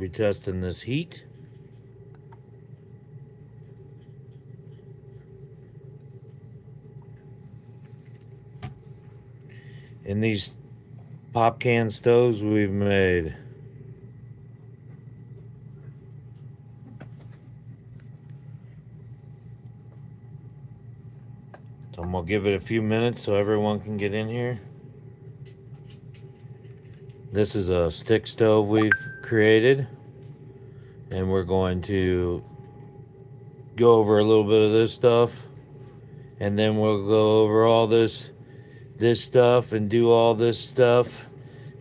be testing this Heet. In these pop can stoves we've made. So I'm going to give it a few minutes so everyone can get in here. This is a stick stove we've created. And we're going to go over a little bit of this stuff. And then we'll go over all this stuff and do all this stuff.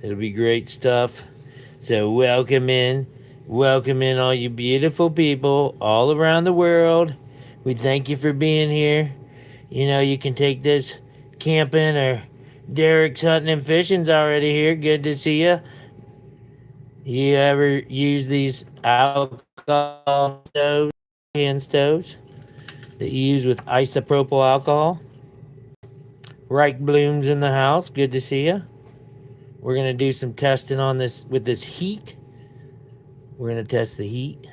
It'll be great stuff. So welcome in all you beautiful people all around the world. We thank you for being here. You know, you can take this camping, or Derek's hunting and fishing's already here. Good to see you. You ever use these alcohol stoves, hand stoves that you use with isopropyl alcohol? Reich Bloom's in the house. Good to see you. We're going to do some testing on this with this Heet. We're going to test the heat.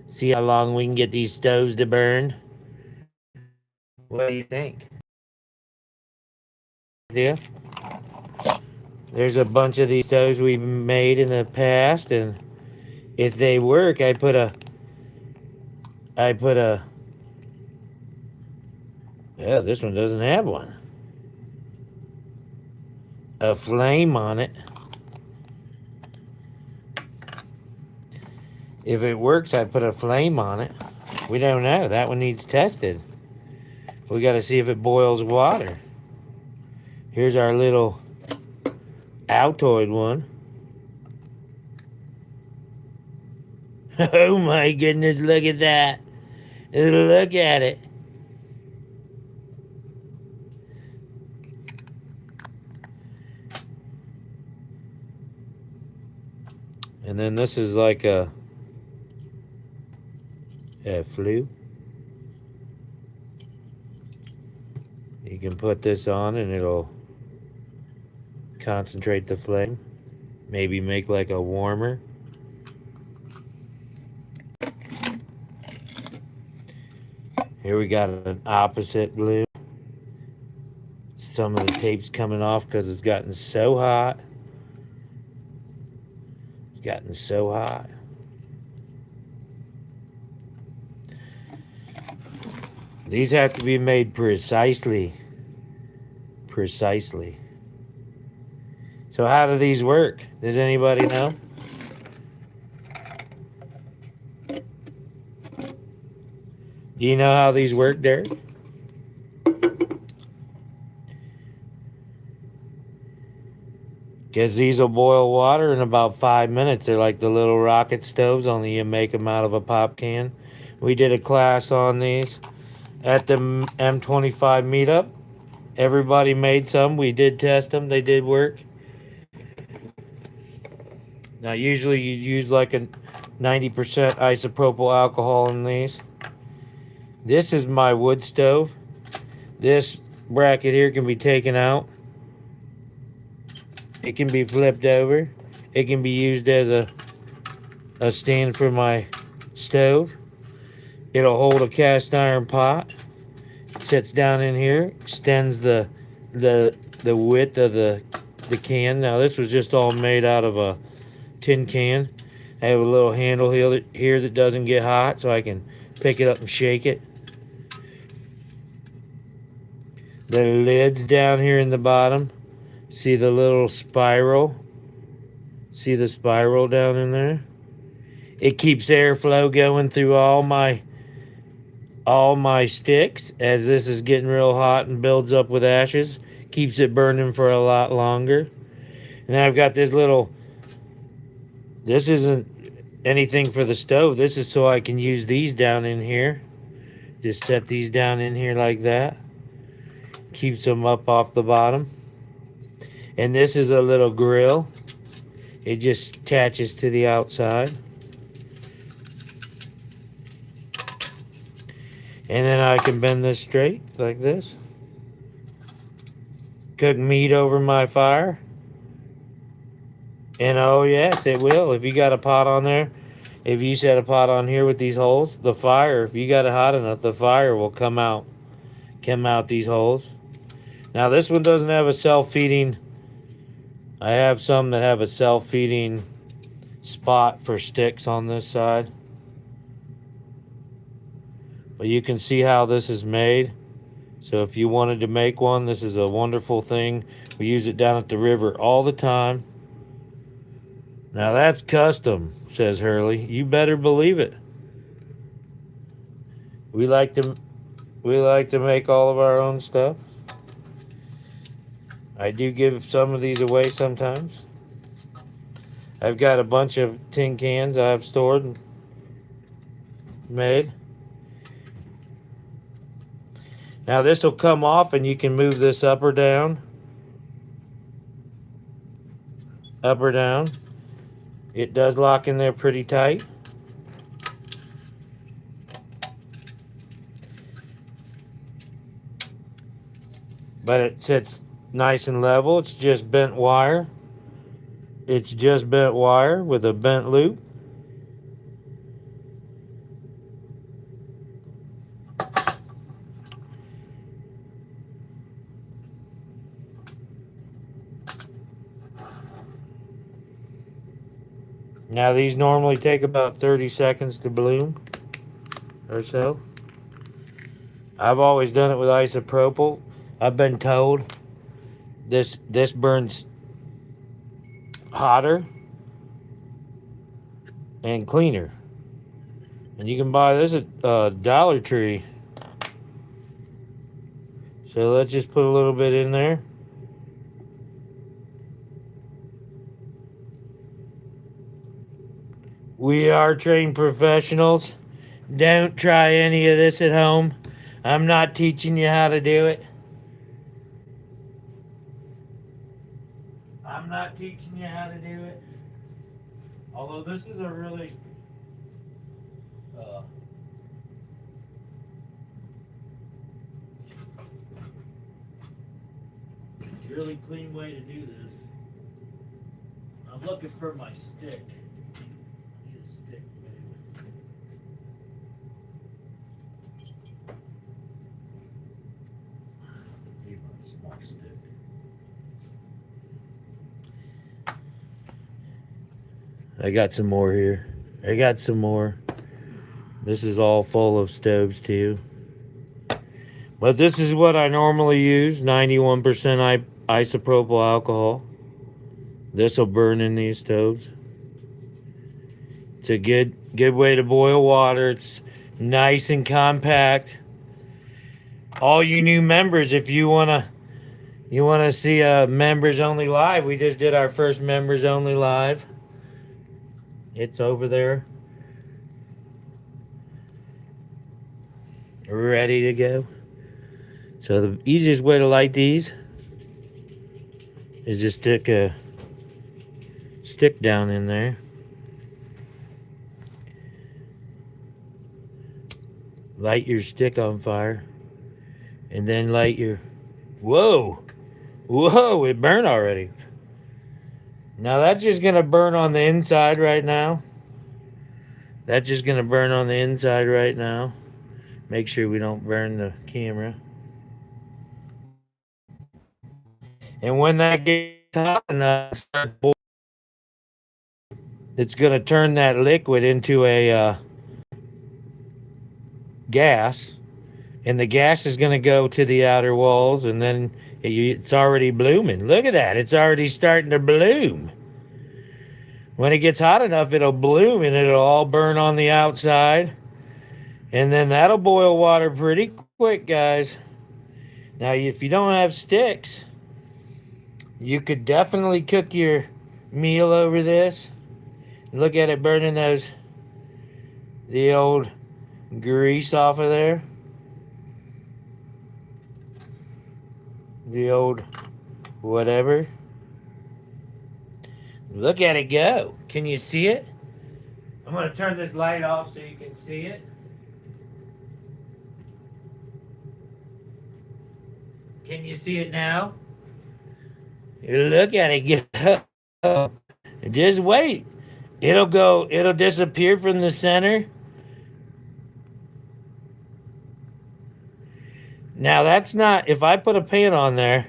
See how long we can get these stoves to burn. What do you think? Yeah. There's a bunch of these stoves we've made in the past, and if they work, I put a yeah, this one doesn't have one. A flame on it. If it works, I put a flame on it. We don't know. That one needs tested. We got to see if it boils water. Here's our little Altoid one. Oh my goodness, look at that. Look at it. And then this is like a flue. You can put this on and it'll concentrate the flame. Maybe make like a warmer. Here we got an opposite blue. Some of the tape's coming off because it's gotten so hot. It's gotten so hot. These have to be made precisely. Precisely. So how do these work? Does anybody know? Do you know how these work, Derek? Because these will boil water in about 5 minutes. They're like the little rocket stoves, only you make them out of a pop can. We did a class on these at the M25 meetup. Everybody made some. We did test them. They did work. Now, usually you use like a 90% isopropyl alcohol in these. This is my wood stove. This bracket here can be taken out. It can be flipped over. It can be used as a stand for my stove. It'll hold a cast iron pot. It sits down in here, extends the width of the can. Now this was just all made out of a tin can. I have a little handle here that doesn't get hot, so I can pick it up and shake it. The lid's down here in the bottom. See the little spiral? See the spiral down in there? It keeps airflow going through all my sticks as this is getting real hot and builds up with ashes. Keeps it burning for a lot longer. And then I've got this little, this isn't anything for the stove. This is so I can use these down in here. Just set these down in here like that. Keeps them up off the bottom. And this is a little grill. It just attaches to the outside. And then I can bend this straight like this. Cook meat over my fire. And oh yes, it will. If you got a pot on there, if you set a pot on here with these holes, the fire, if you got it hot enough, the fire will come out these holes. Now this one doesn't have a self-feeding. I have some that have a self-feeding spot for sticks on this side. But you can see how this is made. So if you wanted to make one, this is a wonderful thing. We use it down at the river all the time. Now that's custom, says Hurley. You better believe it. We like to make all of our own stuff. I do give some of these away sometimes. I've got a bunch of tin cans I've stored and made. Now this will come off and you can move this up or down. Up or down. It does lock in there pretty tight. But it sits nice and level. It's just bent wire. It's just bent wire with a bent loop. Now these normally take about 30 seconds to bloom or so. I've always done it with isopropyl. I've been told this burns hotter and cleaner. And you can buy this at Dollar Tree. So let's just put a little bit in there. We are trained professionals. Don't try any of this at home. I'm not teaching you how to do it. I'm not teaching you how to do it. Although this is a really really clean way to do this. I'm looking for my stick. I need a stick, baby. Need my small stick. I got some more here. I got some more. This is all full of stoves too. But this is what I normally use, 91% isopropyl alcohol. This will burn in these stoves. It's a good way to boil water. It's nice and compact. All you new members, if you wanna see a members only live, we just did our first members only live. It's over there, ready to go. So the easiest way to light these is just stick a stick down in there. Light your stick on fire. And then light your... Whoa! Whoa, it burned already. Now that's just going to burn on the inside right now. That's just going to burn on the inside right now. Make sure we don't burn the camera. And when that gets hot enough, it's going to turn that liquid into a gas. And the gas is going to go to the outer walls, and then it's already blooming. Look at that. It's already starting to bloom. When it gets hot enough, it'll bloom, and it'll all burn on the outside. And then that'll boil water pretty quick, guys. Now, if you don't have sticks, you could definitely cook your meal over this. Look at it burning the old grease off of there. The old whatever. Look at it go. Can you see it? I'm going to turn this light off so you can see it. Can you see it now? Look at it go. Just wait. It'll disappear from the center. Now that's not, if I put a pan on there,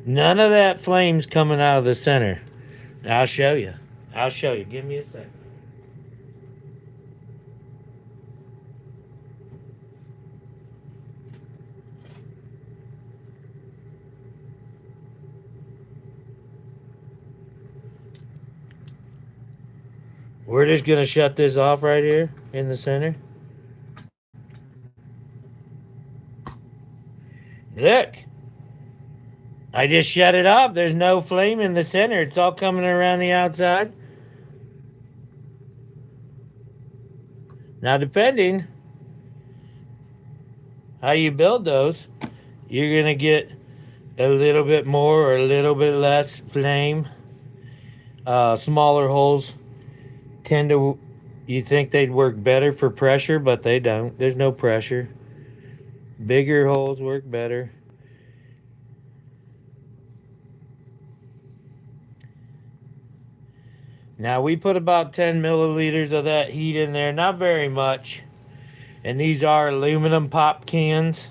none of that flame's coming out of the center. I'll show you. I'll show you. Give me a second. We're just gonna shut this off right here in the center. Look, I just shut it off. There's no flame in the center. It's all coming around the outside. Now, depending how you build those, you're gonna get a little bit more or a little bit less flame. Smaller holes tend to, you think they'd work better for pressure, but they don't. There's no pressure. Bigger holes work better. Now we put about 10 milliliters of that heat in there, not very much. And these are aluminum pop cans.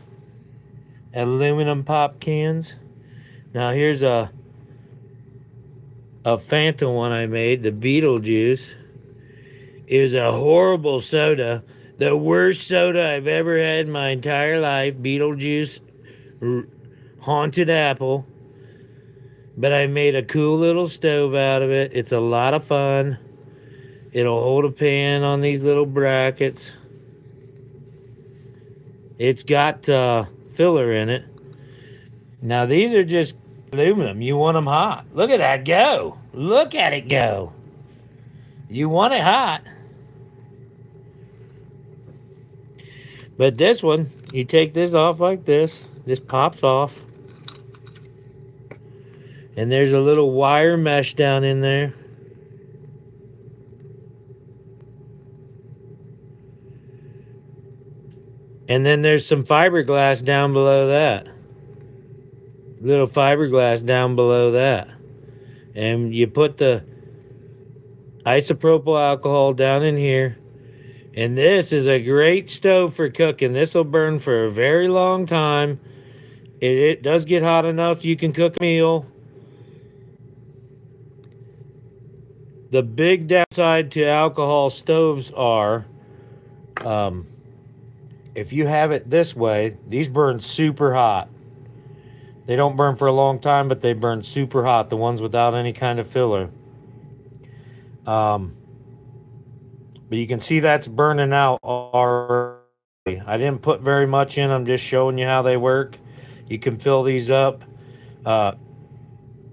Aluminum pop cans. Now here's a Fanta one I made, the Beetlejuice. It was a horrible soda. The worst soda I've ever had in my entire life. Beetlejuice, haunted apple. But I made a cool little stove out of it. It's a lot of fun. It'll hold a pan on these little brackets. It's got filler in it. Now these are just aluminum. You want them hot. Look at that go. Look at it go. You want it hot. But this one, you take this off like this. This pops off. And there's a little wire mesh down in there. And then there's some fiberglass down below that. Little fiberglass down below that. And you put the isopropyl alcohol down in here. And this is a great stove for cooking. This will burn for a very long time. It does get hot enough you can cook a meal. The big downside to alcohol stoves are, if you have it this way, these burn super hot. They don't burn for a long time, but they burn super hot, the ones without any kind of filler. But you can see that's burning out already. I didn't put very much in. I'm just showing you how they work. You can fill these up a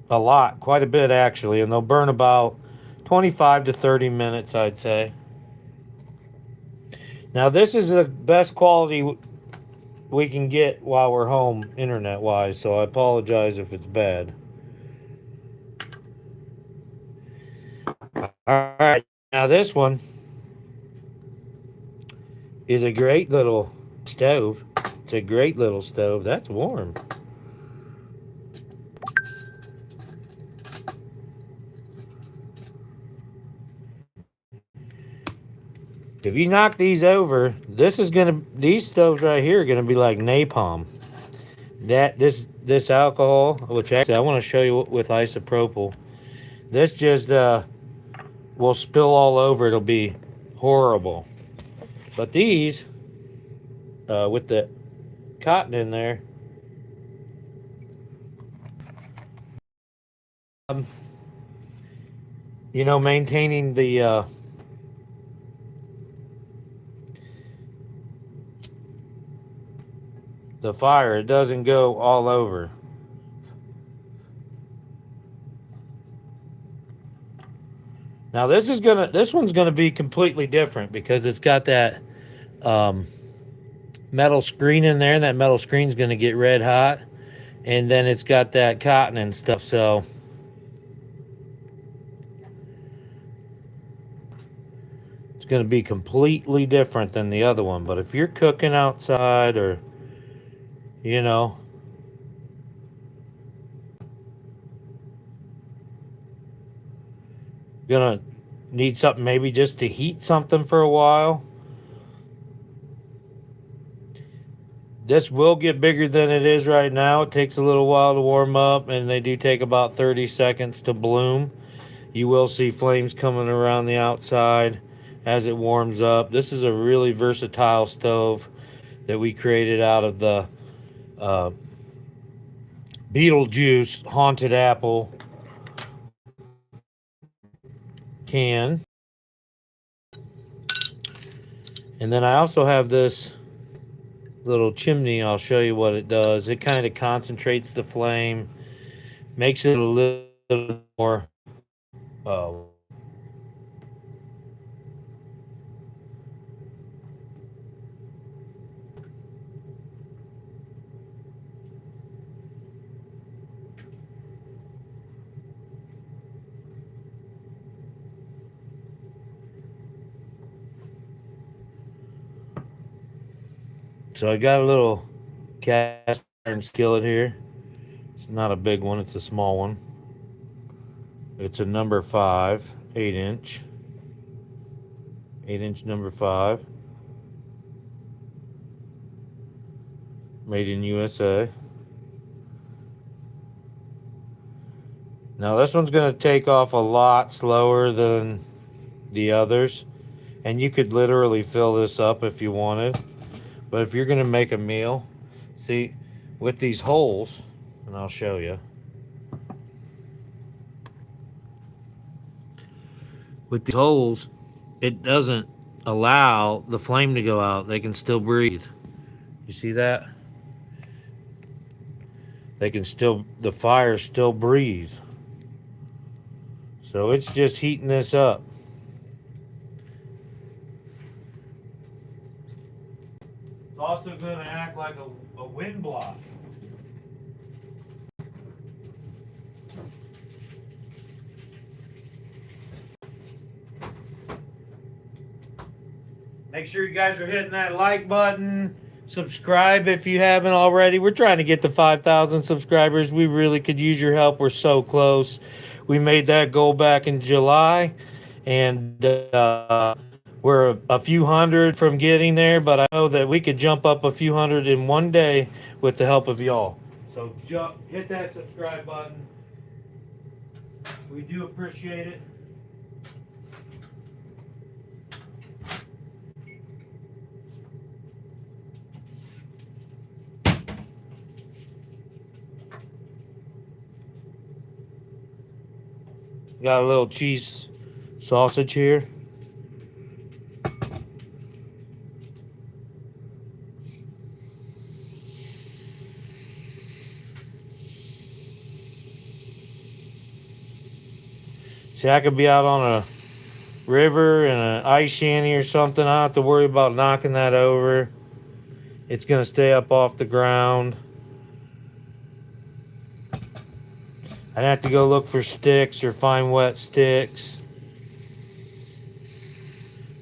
lot, quite a bit actually, and they'll burn about 25 to 30 minutes, I'd say. Now, this is the best quality we can get while we're home, internet-wise, so I apologize if it's bad. All right, now this one is a great little stove. It's a great little stove. That's warm. If you knock these over, these stoves right here are gonna be like napalm. This alcohol, which actually I want to show you with isopropyl. This just will spill all over. It'll be horrible. But these, with the cotton in there, maintaining the fire, it doesn't go all over. Now this one's gonna be completely different because it's got that metal screen in there, and that metal screen's gonna get red hot, and then it's got that cotton and stuff, so it's gonna be completely different than the other one. But if you're cooking outside or you know, Gonna need something maybe just to heat something for a while. This will get bigger than it is right now. It takes a little while to warm up, and they do take about 30 seconds to bloom. You will see flames coming around the outside as it warms up. This is a really versatile stove that we created out of the uh, Beetlejuice Haunted Apple can. And then I also have this little chimney. I'll show you what it does. It kind of concentrates the flame, makes it a little more uh, so I got a little cast iron skillet here. It's not a big one, it's a small one. It's a number 5, 8 inch. 8 inch number 5. Made in USA. Now this one's going to take off a lot slower than the others. And you could literally fill this up if you wanted. But if you're going to make a meal, see, with these holes, and I'll show you. With these holes, it doesn't allow the flame to go out. They can still breathe. You see that? They can still, the fire still breathes. So it's just heating this up. It's also going to act like a wind block. Make sure you guys are hitting that like button. Subscribe if you haven't already. We're trying to get to 5,000 subscribers. We really could use your help. We're so close. We made that goal back in July, and we're a few hundred from getting there, but I know that we could jump up a few hundred in one day with the help of y'all. So hit that subscribe button. We do appreciate it. Got a little cheese sausage here. See, I could be out on a river in an ice shanty or something. I don't have to worry about knocking that over. It's going to stay up off the ground. I'd have to go look for sticks or find wet sticks.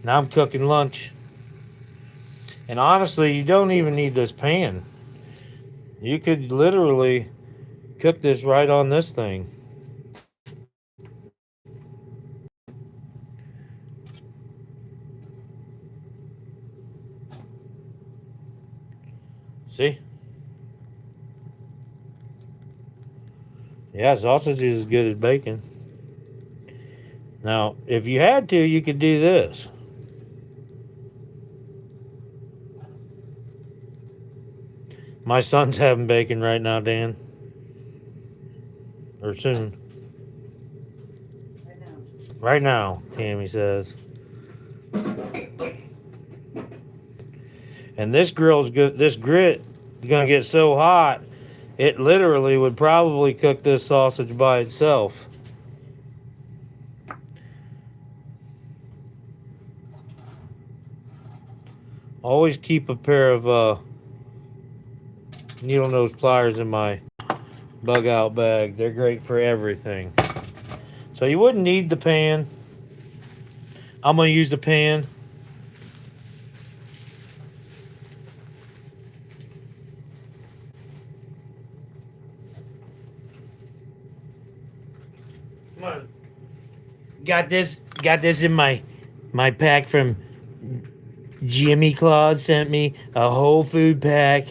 Now I'm cooking lunch. And honestly, you don't even need this pan. You could literally cook this right on this thing. See? Yeah, sausage is as good as bacon. Now, if you had to, you could do this. My son's having bacon right now, Dan. Or soon. Right now, Tammy says. And this grill's good. This grit is gonna get so hot, it literally would probably cook this sausage by itself. Always keep a pair of needle nose pliers in my bug out bag. They're great for everything. So you wouldn't need the pan. I'm gonna use the pan. Come on. got this in my pack from Jimmy Claus. Sent me a whole food pack.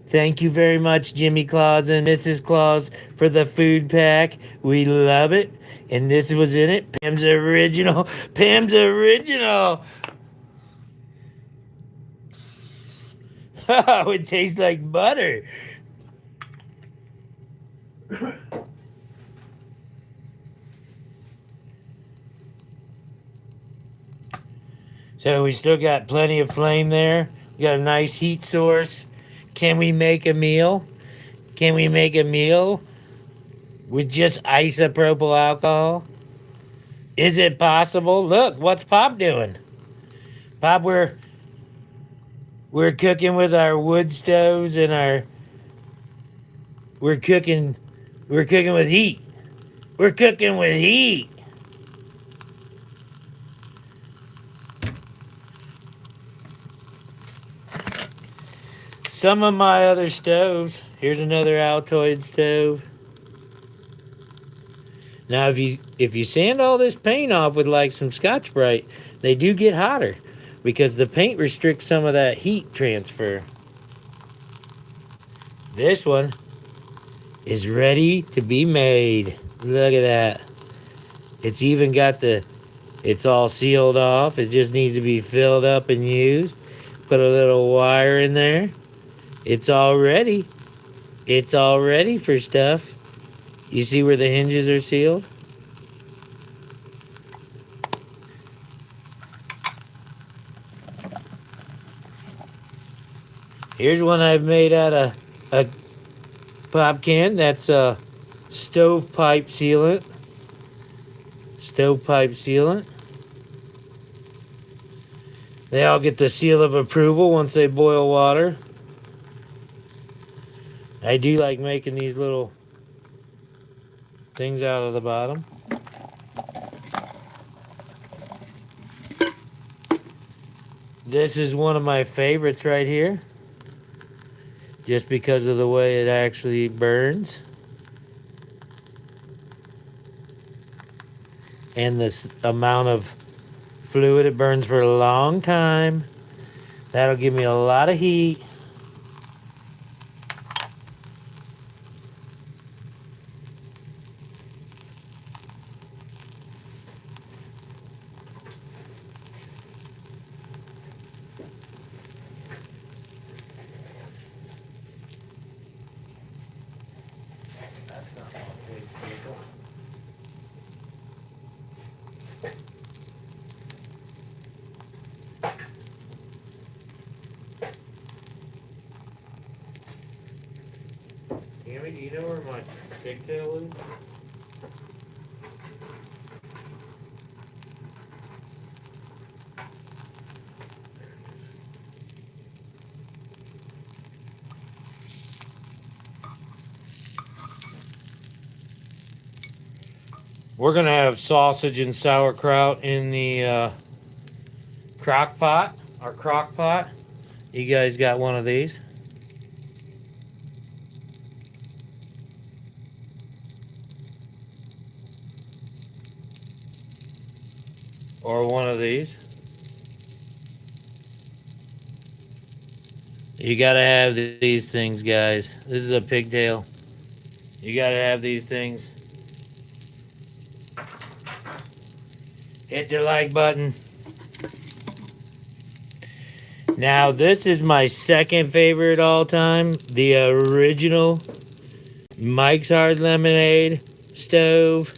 Thank you very much, Jimmy Claus and Mrs. Claus, for the food pack. We love it. And this was in it. Pam's original. Pam's original. Oh, it tastes like butter. So we still got plenty of flame there. We got a nice heat source. Can we make a meal? Can we make a meal with just isopropyl alcohol? Is it possible? Look, what's Pop doing? Pop, we're cooking with our wood stoves and our we're cooking with heat. We're cooking with heat. Some of my other stoves. Here's another Altoid stove. Now, if you sand all this paint off with like some Scotch-Brite, they do get hotter because the paint restricts some of that heat transfer. This one is ready to be made. Look at that. It's even got it's all sealed off. It just needs to be filled up and used. Put a little wire in there. It's all ready. It's all ready for stuff. You see where the hinges are sealed? Here's one I've made out of a pop can. That's a stovepipe sealant. Stovepipe sealant. They all get the seal of approval once they boil water. I do like making these little things out of the bottom. This is one of my favorites right here, just because of the way it actually burns and this amount of fluid. It burns for a long time. That'll give me a lot of heat. Tammi, do you know where my pigtail is? We're gonna have sausage and sauerkraut in the crock pot, our crock pot. You guys got one of these? Or one of these? You gotta have these things, guys. This is a pigtail. You gotta have these things. Hit the like button. Now, this is my second favorite all time. The original Mike's Hard Lemonade stove.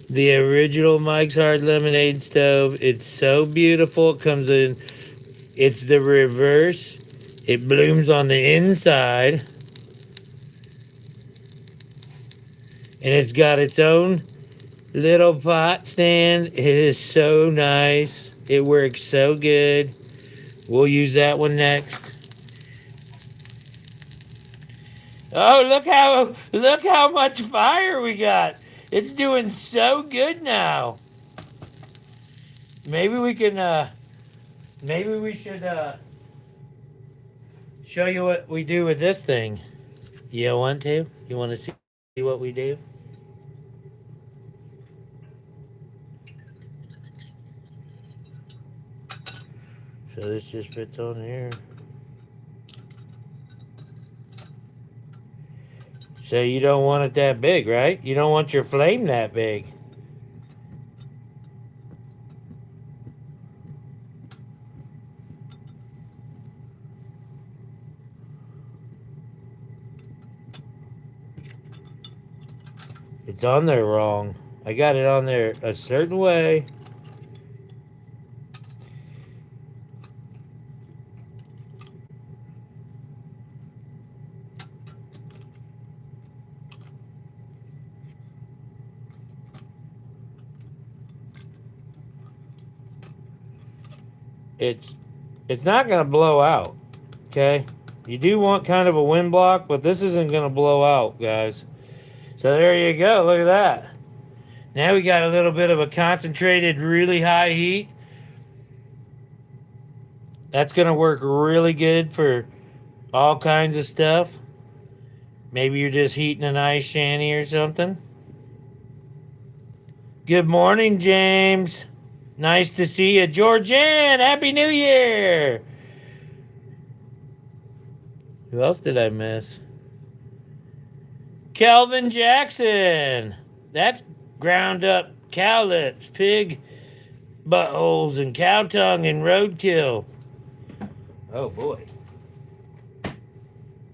The original Mike's Hard Lemonade stove. It's so beautiful. It comes in, it's the reverse. It blooms on the inside. And it's got its own little pot stand. It is so nice. It works so good. We'll use that one next. Oh, look how much fire we got. It's doing so good now. Maybe we can maybe we should show you what we do with this thing. You want to? You want to see what we do? So this just fits on here. So you don't want it that big, right? You don't want your flame that big. It's on there wrong. I got it on there a certain way. It's not going to blow out, okay? You do want kind of a wind block, but this isn't going to blow out, guys. So there you go. Look at that. Now we got a little bit of a concentrated, really high heat. That's going to work really good for all kinds of stuff. Maybe you're just heating an ice shanty or something. Good morning, James. Nice to see you. Georgianne, Happy New Year. Who else did I miss? Kelvin Jackson. That's ground up cow lips, pig buttholes, and cow tongue and roadkill. Oh boy.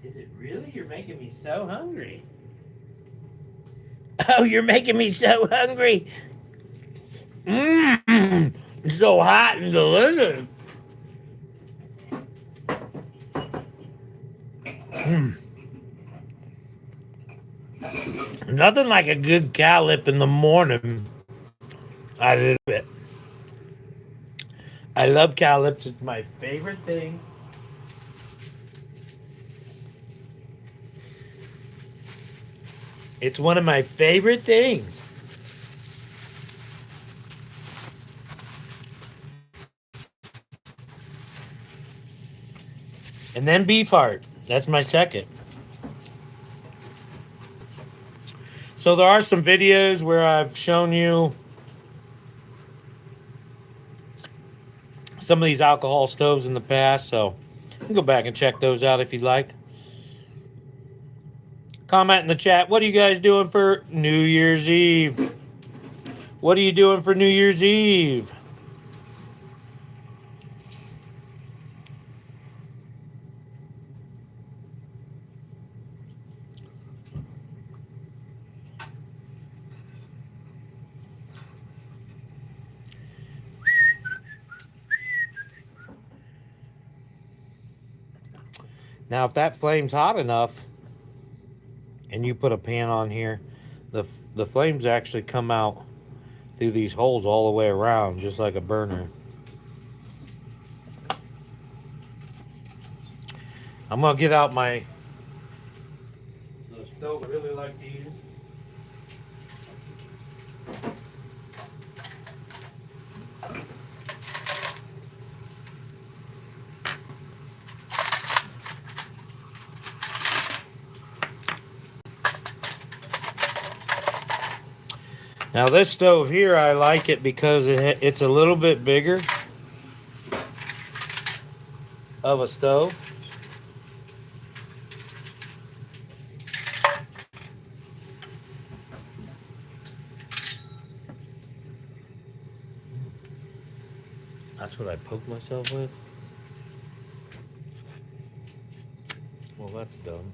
Is it really? You're making me so hungry. Oh, you're making me so hungry. Mmm. It's so hot and delicious. Nothing like a good cow lip in the morning. I love it. I love cow lips. It's my favorite thing. It's one of my favorite things. And then beef heart. That's my second. So there are some videos where I've shown you some of these alcohol stoves in the past, so you can go back and check those out if you'd like. Comment in the chat, what are you guys doing for New Year's Eve? What are you doing for New Year's Eve? Now, if that flame's hot enough and you put a pan on here, the flames actually come out through these holes all the way around, just like a burner. I'm gonna get out the stove I really like to use. Now this stove here, I like it because it's a little bit bigger of a stove. That's what I poked myself with. Well, that's dumb.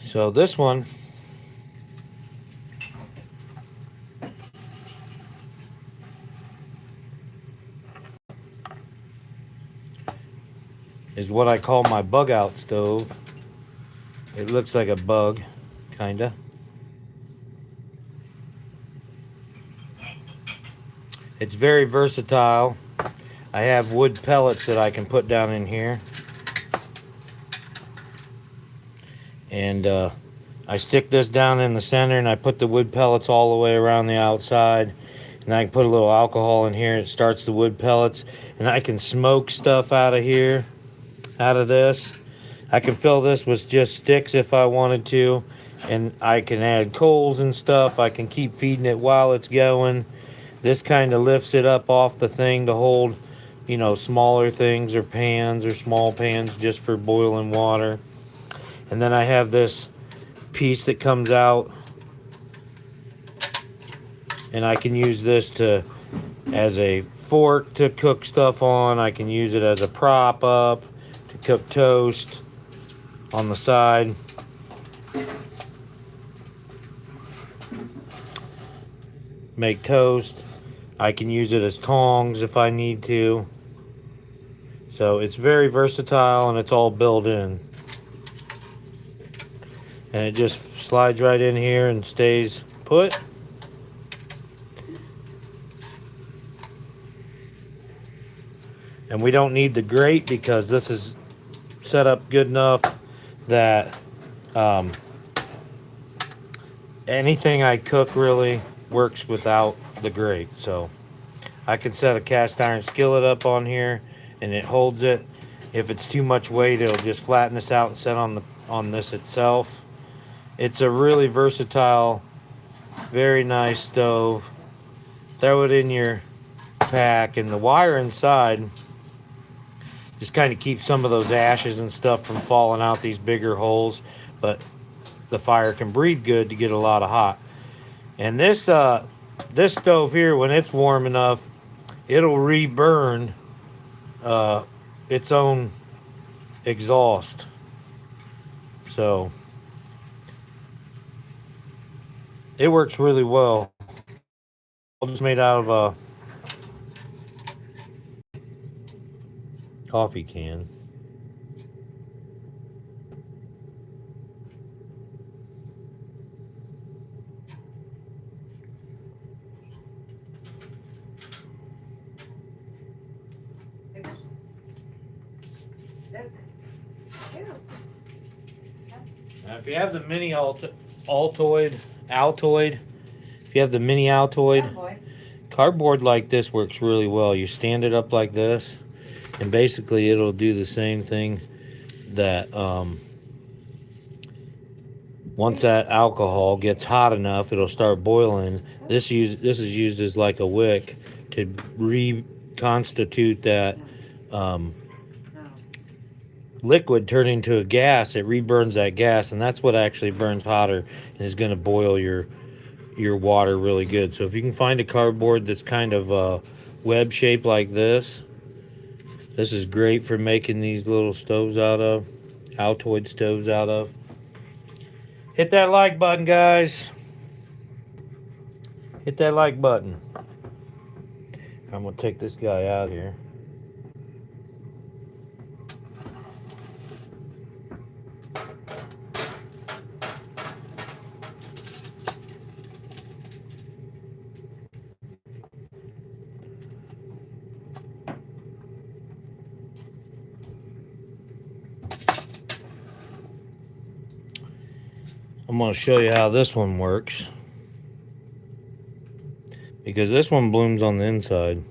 So this one is what I call my bug out stove. It looks like a bug, kinda. It's very versatile. I have wood pellets that I can put down in here. And I stick this down in the center and I put the wood pellets all the way around the outside. And I can put a little alcohol in here. It starts the wood pellets. And I can smoke stuff out of here, out of this. I can fill this with just sticks if I wanted to. And I can add coals and stuff. I can keep feeding it while it's going. This kind of lifts it up off the thing to hold, you know, smaller things or pans or small pans just for boiling water. And then I have this piece that comes out, and I can use this to as a fork to cook stuff on. I can use it as a prop up to cook toast on the side. Make toast. I can use it as tongs if I need to. So it's very versatile and it's all built in. And it just slides right in here and stays put. And we don't need the grate because this is set up good enough that anything I cook really works without the grate. So I can set a cast iron skillet up on here and it holds it. If it's too much weight, it'll just flatten this out and set on this itself. It's a really versatile, very nice stove. Throw it in your pack, and the wire inside just kind of keeps some of those ashes and stuff from falling out these bigger holes, but the fire can breathe good to get a lot of hot. And this stove here, when it's warm enough, it'll reburn its own exhaust. So it works really well. It's made out of a coffee can. Now, if you have the mini Altoid, if you have the mini Altoid, cardboard like this works really well. You stand it up like this, and basically it'll do the same thing that once that alcohol gets hot enough, it'll start boiling. This is used as like a wick to reconstitute that liquid turn into a gas. It reburns that gas, and that's what actually burns hotter and is going to boil your water really good. So if you can find a cardboard that's kind of web shaped like this is great for making these little stoves out of, Altoid stoves out of. Hit that like button, guys. Hit that like button. I'm gonna take this guy out here. I'm going to show you how this one works, because this one blooms on the inside.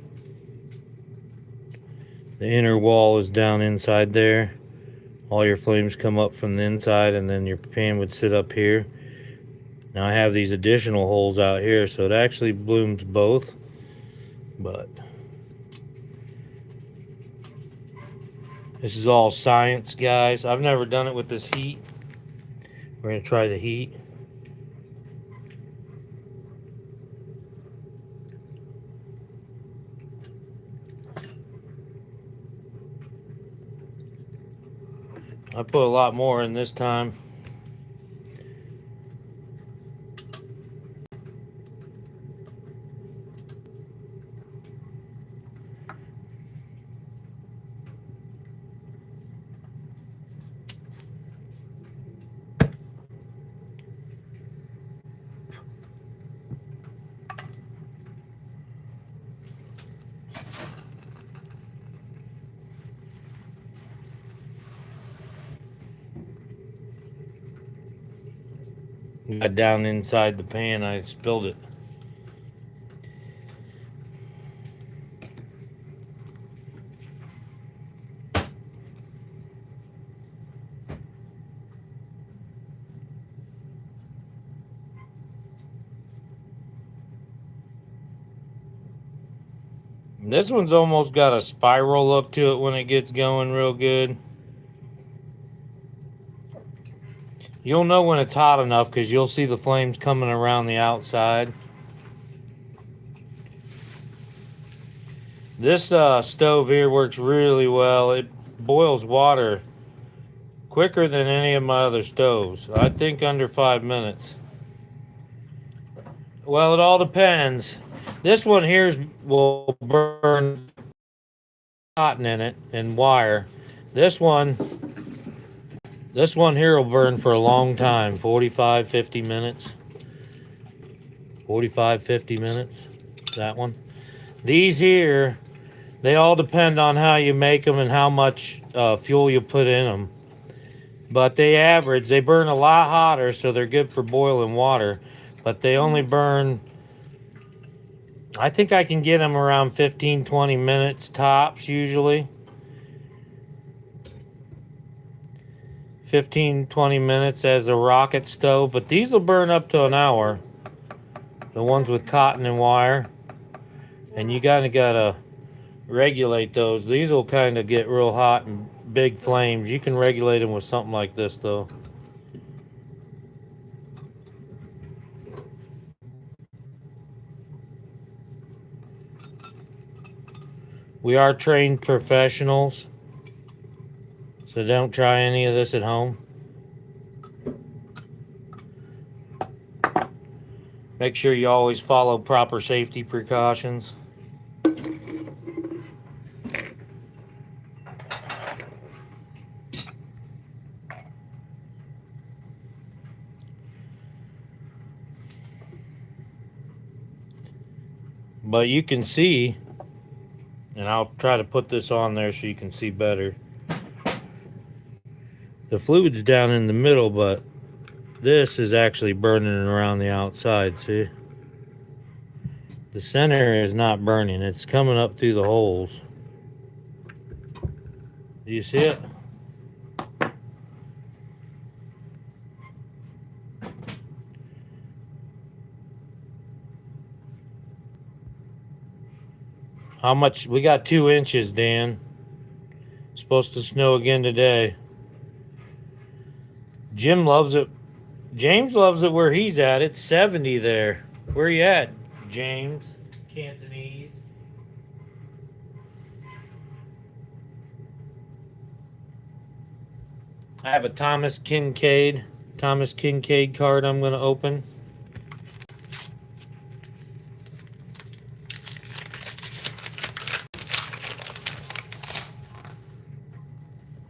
The inner wall is down inside there. All your flames come up from the inside, and then your pan would sit up here. Now I have these additional holes out here, so it actually blooms both. But this is all science, guys. I've never done it with this Heet. We're going to try the Heet. I put a lot more in this time. Got down inside the pan, I spilled it. This one's almost got a spiral look to it when it gets going real good. You'll know when it's hot enough because you'll see the flames coming around the outside. This stove here works really well. It boils water quicker than any of my other stoves. I think under 5 minutes. Well, it all depends. This one here will burn cotton in it and wire. This one here will burn for a long time, 45, 50 minutes. 45, 50 minutes, that one. These here, they all depend on how you make them and how much fuel you put in them. But they burn a lot hotter, so they're good for boiling water. But they only burn, I think I can get them around 15, 20 minutes tops usually. 15, 20 minutes as a rocket stove, but these will burn up to an hour. The ones with cotton and wire. And you gotta regulate those. These will kind of get real hot and big flames. You can regulate them with something like this though. We are trained professionals, so don't try any of this at home. Make sure you always follow proper safety precautions. But you can see, and I'll try to put this on there so you can see better. The fluid's down in the middle, but this is actually burning around the outside, see? The center is not burning, it's coming up through the holes. Do you see it? How much? We got 2 inches, Dan. Supposed to snow again today. Jim loves it. James loves it where he's at. It's 70 there. Where you at, James? Cantonese. I have a Thomas Kincaid card I'm going to open.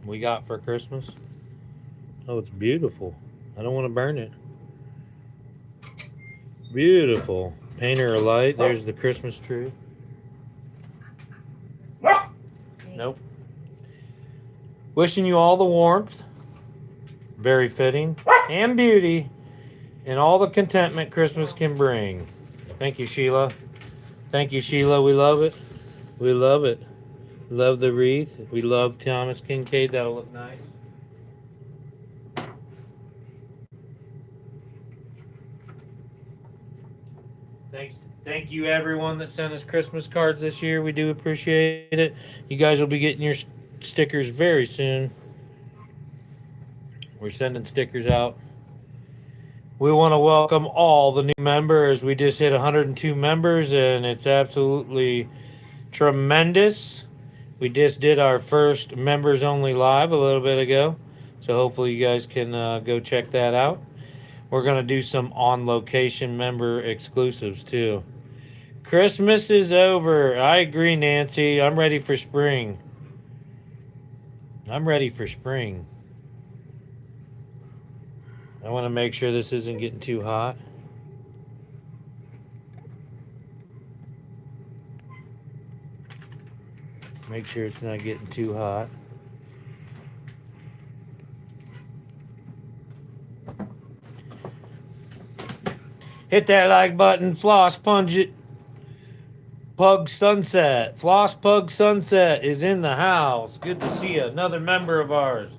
We got for Christmas. Oh, it's beautiful. I don't want to burn it. Beautiful. Painter of light. There's the Christmas tree. Nope. Wishing you all the warmth, very fitting, and beauty, and all the contentment Christmas can bring. Thank you, Sheila. Thank you, Sheila. We love it. We love it. Love the wreath. We love Thomas Kincaid. That'll look nice. Thank you everyone that sent us Christmas cards this year. We do appreciate it. You guys will be getting your stickers very soon. We're sending stickers out. We want to welcome all the new members. We just hit 102 members and it's absolutely tremendous. We just did our first members only live a little bit ago. So hopefully you guys can go check that out. We're going to do some on location member exclusives too. Christmas is over. I agree, Nancy. I'm ready for spring. I'm ready for spring. I want to make sure this isn't getting too hot. Make sure it's not getting too hot. Hit that like button. Floss Pug Sunset. Floss Pug Sunset is in the house. Good to see you. Another member of ours.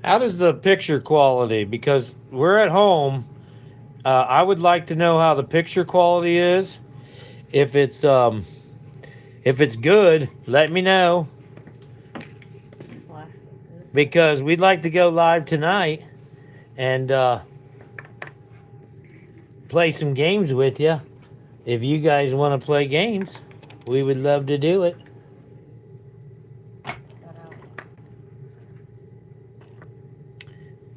How does the picture quality? Because we're at home I would like to know how the picture quality is. If it's good, let me know because we'd like to go live tonight and play some games with you. If you guys want to play games, we would love to do it.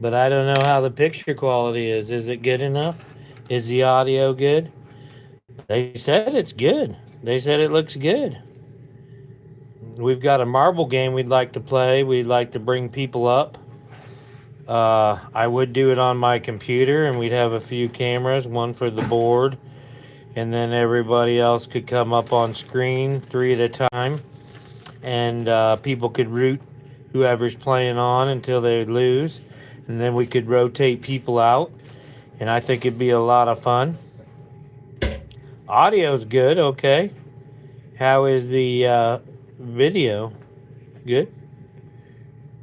But I don't know how the picture quality is. Is it good enough? Is the audio good? They said it's good. They said it looks good. We've got a marble game we'd like to play. We'd like to bring people up. I would do it on my computer, and we'd have a few cameras, one for the board, and then everybody else could come up on screen 3 at a time, and people could root whoever's playing on until they lose, and then we could rotate people out, and I think it'd be a lot of fun. Audio's good, okay. How is the video? Good.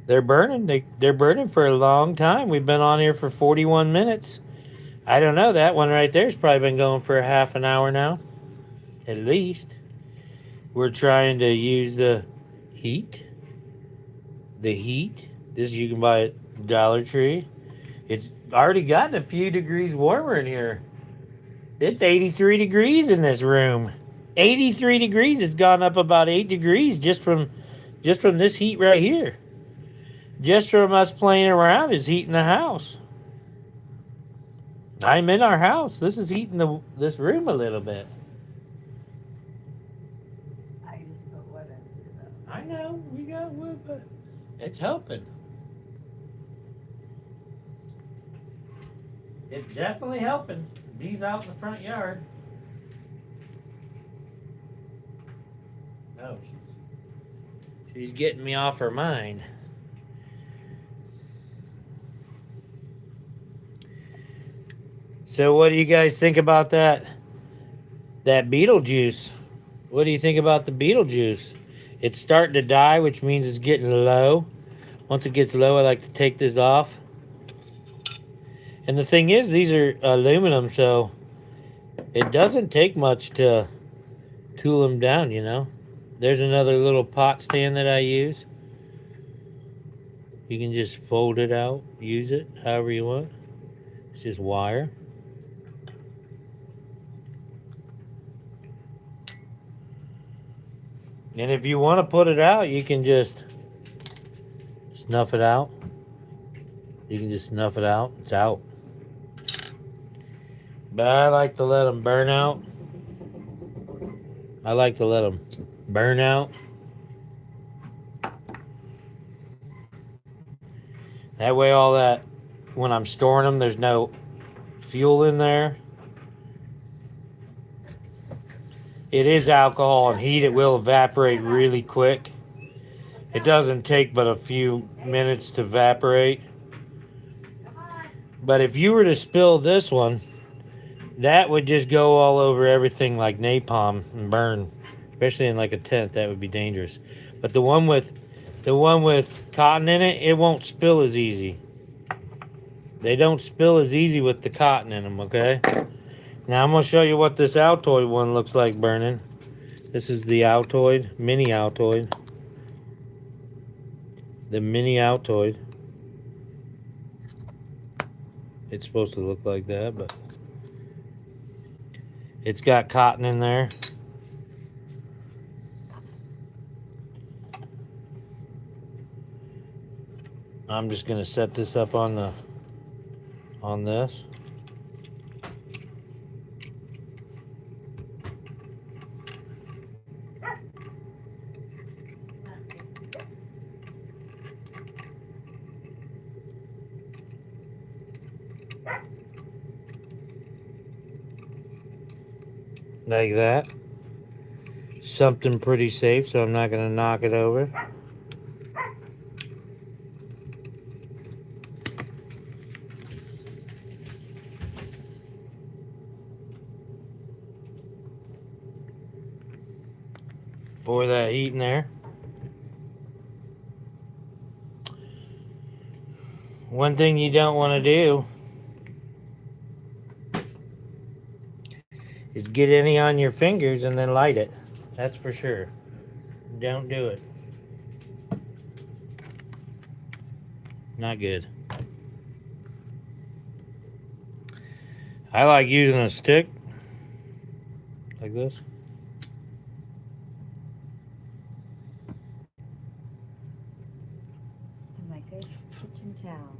They're burning. They're burning for a long time. We've been on here for 41 minutes. I don't know. That one right there's probably been going for a half an hour now. At least. We're trying to use the Heet. The Heet. This you can buy at Dollar Tree. It's already gotten a few degrees warmer in here. It's 83 degrees in this room. 83 degrees. It's gone up about 8 degrees just from this heat right here. Just from us playing around is heating the house. I'm in our house. This is heating this room a little bit. I just put wood into though. I know we got wood, but it's helping. It's definitely helping. Bees out in the front yard. Oh, she's getting me off her mind. So what do you guys think about that Beetlejuice? What do you think about the Beetlejuice? It's starting to die, which means it's getting low. Once it gets low, I like to take this off. And the thing is, these are aluminum, so it doesn't take much to cool them down, you know. There's another little pot stand that I use. You can just fold it out, use it however you want. It's just wire. And if you want to put it out, you can just snuff it out. You can just snuff it out. It's out. But I like to let them burn out. I like to let them burn out. That way all that, when I'm storing them, there's no fuel in there. It is alcohol and heat. It will evaporate really quick. It doesn't take but a few minutes to evaporate. But if you were to spill this one, that would just go all over everything like napalm and burn. Especially in like a tent, that would be dangerous. But the one with cotton in it, it won't spill as easy. They don't spill as easy with the cotton in them, okay? Now I'm going to show you what this Altoid one looks like burning. This is the Altoid, mini Altoid. The mini Altoid. It's supposed to look like that, but it's got cotton in there. I'm just going to set this up on this. Like that. Something pretty safe, so I'm not going to knock it over. Pour that heat in there. One thing you don't want to do is get any on your fingers and then light it. That's for sure. Don't do it. Not good. I like using a stick like this. And my good kitchen towel.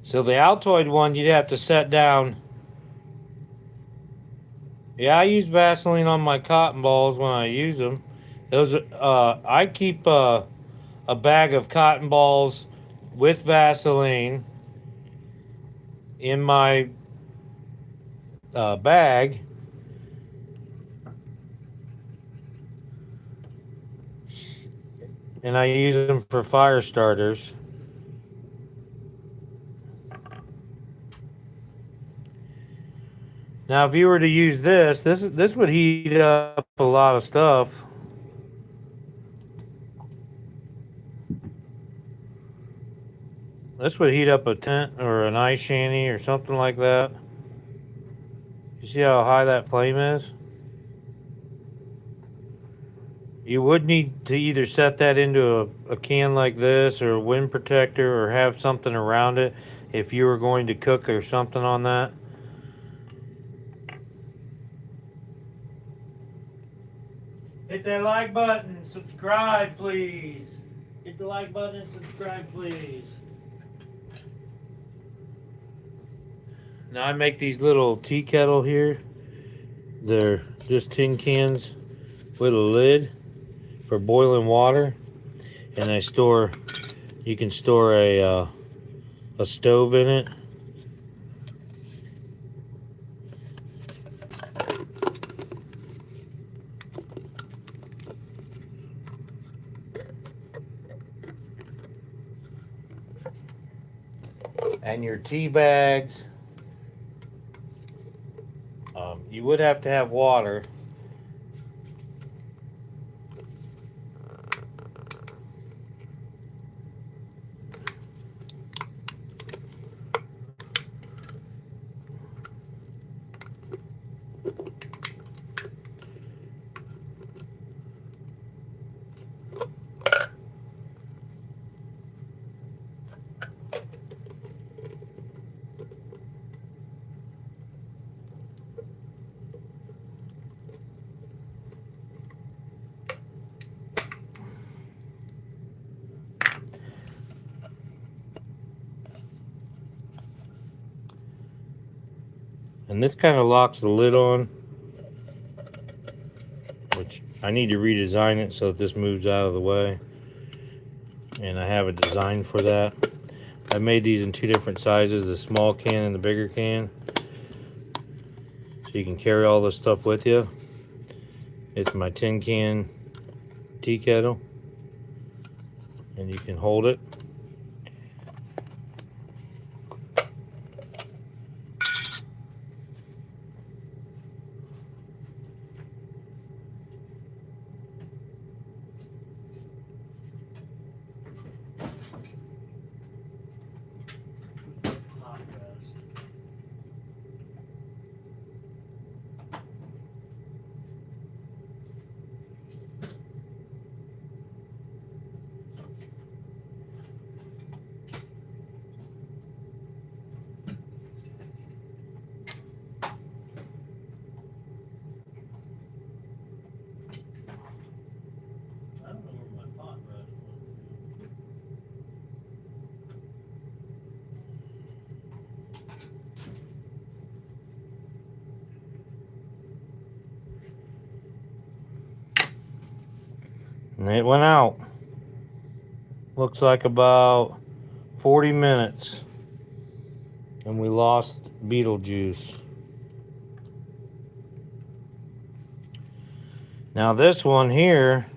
So the Altoid one, you'd have to set down. Yeah, I use Vaseline on my cotton balls when I use them. Those, I keep a bag of cotton balls with Vaseline in my bag. And I use them for fire starters. Now, if you were to use this would heat up a lot of stuff. This would heat up a tent or an ice shanty or something like that. You see how high that flame is? You would need to either set that into a can like this or a wind protector or have something around it if you were going to cook or something on that. Hit that like button, subscribe please. Hit the like button and subscribe please. Now I make these little tea kettle here. They're just tin cans with a lid for boiling water, and you can store a stove in it. And your tea bags. You would have to have water. And this kind of locks the lid on, which I need to redesign it so that this moves out of the way. And I have a design for that. I made these in two different sizes, the small can and the bigger can. So you can carry all this stuff with you. It's my tin can tea kettle. And you can hold it. And it went out. Looks like about 40 minutes. And we lost Beetlejuice. Now this one here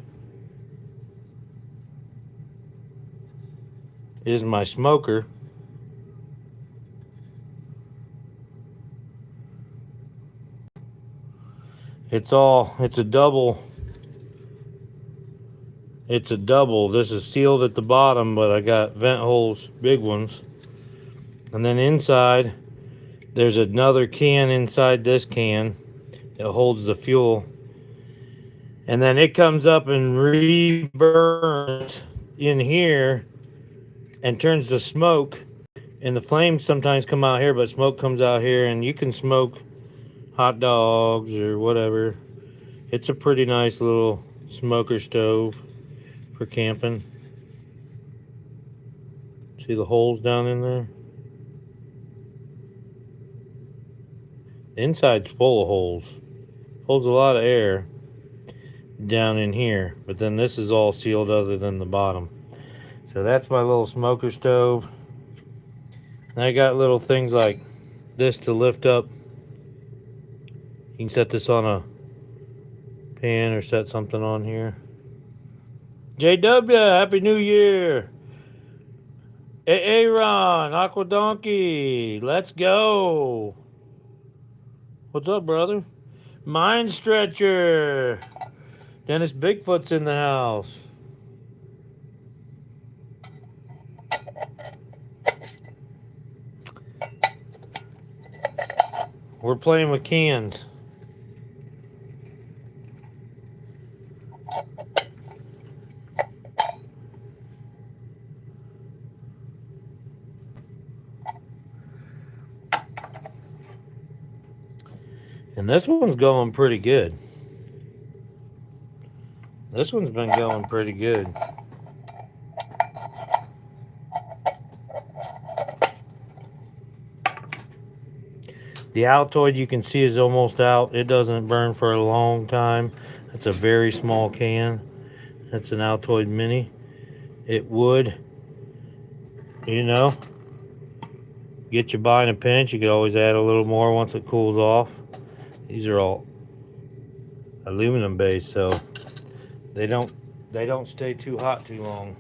is my smoker. It's a double. It's a double. This is sealed at the bottom, but I got vent holes, big ones. And then inside, there's another can inside this can that holds the fuel. And then it comes up and reburns in here and turns to smoke. And the flames sometimes come out here, but smoke comes out here, and you can smoke hot dogs or whatever. It's a pretty nice little smoker stove for camping. See the holes down in there? The inside's full of holes. Holds a lot of air down in here, but then this is all sealed other than the bottom. So that's my little smoker stove. And I got little things like this to lift up. You can set this on a pan or set something on here. JW, Happy New Year. Aaron, Aqua Donkey, let's go. What's up, brother? Mind Stretcher. Dennis Bigfoot's in the house. We're playing with cans. And this one's going pretty good. This one's been going pretty good. The Altoid you can see is almost out. It doesn't burn for a long time. That's a very small can. That's an Altoid Mini. It would, you know, get you by in a pinch. You could always add a little more once it cools off. These are all aluminum based, so they don't stay too hot too long.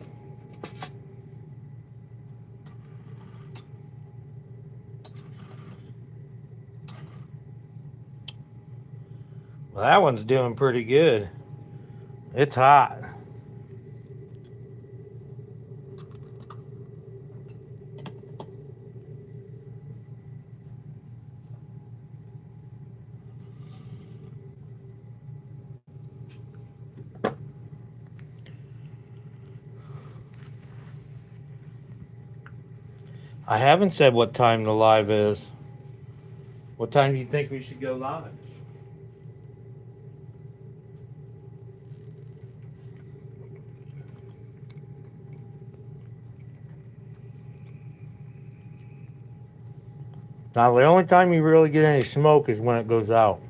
Well, that one's doing pretty good. It's hot. I haven't said what time the live is. What time do you think we should go live? Now, the only time you really get any smoke is when it goes out.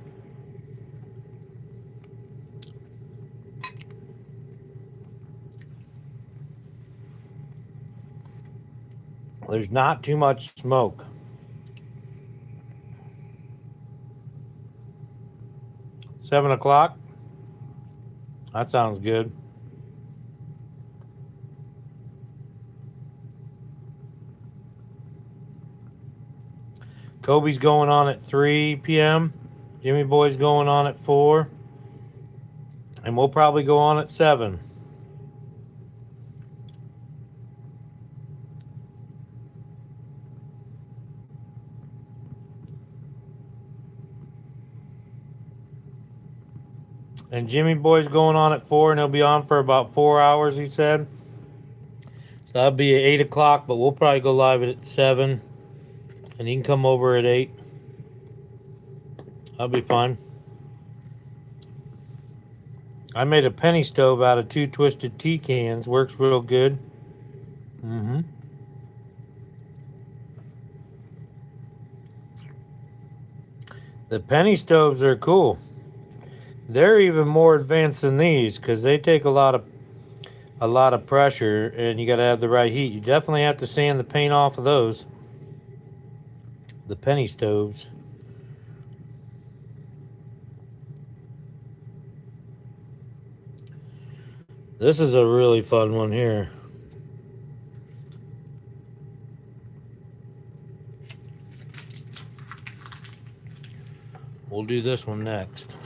There's not too much smoke. Seven o'clock? That sounds good. Kobe's going on at 3 p.m. Jimmy Boy's going on at 4. And we'll probably go on at 7. And Jimmy Boy's going on at 4, and he'll be on for about 4 hours, he said. So that'll be at 8 o'clock, but we'll probably go live at 7. And he can come over at 8. That'll be fine. I made a penny stove out of 2 twisted tea cans. Works real good. The penny stoves are cool. They're even more advanced than these because they take a lot of pressure, and you got to have the right heat. You definitely have to sand the paint off of those. The penny stoves. This is a really fun one here. We'll do this one next.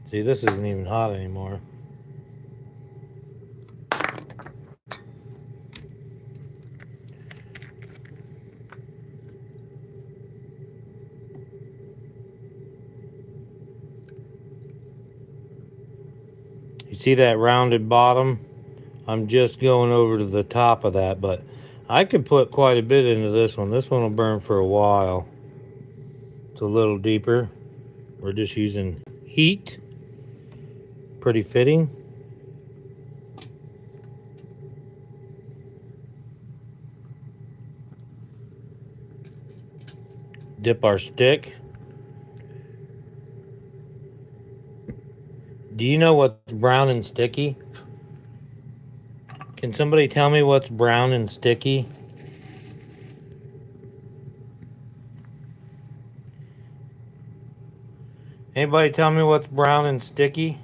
See, this isn't even hot anymore. You see that rounded bottom? I'm just going over to the top of that, but I could put quite a bit into this one. This one will burn for a while. It's a little deeper. We're just using Heet. Pretty fitting. Dip our stick. Do you know what's brown and sticky? Can somebody tell me what's brown and sticky? Anybody tell me what's brown and sticky?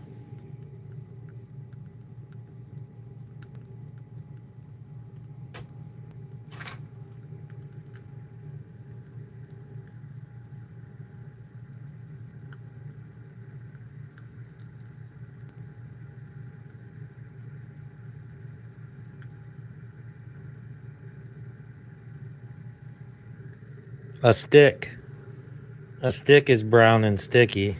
A stick. A stick is brown and sticky.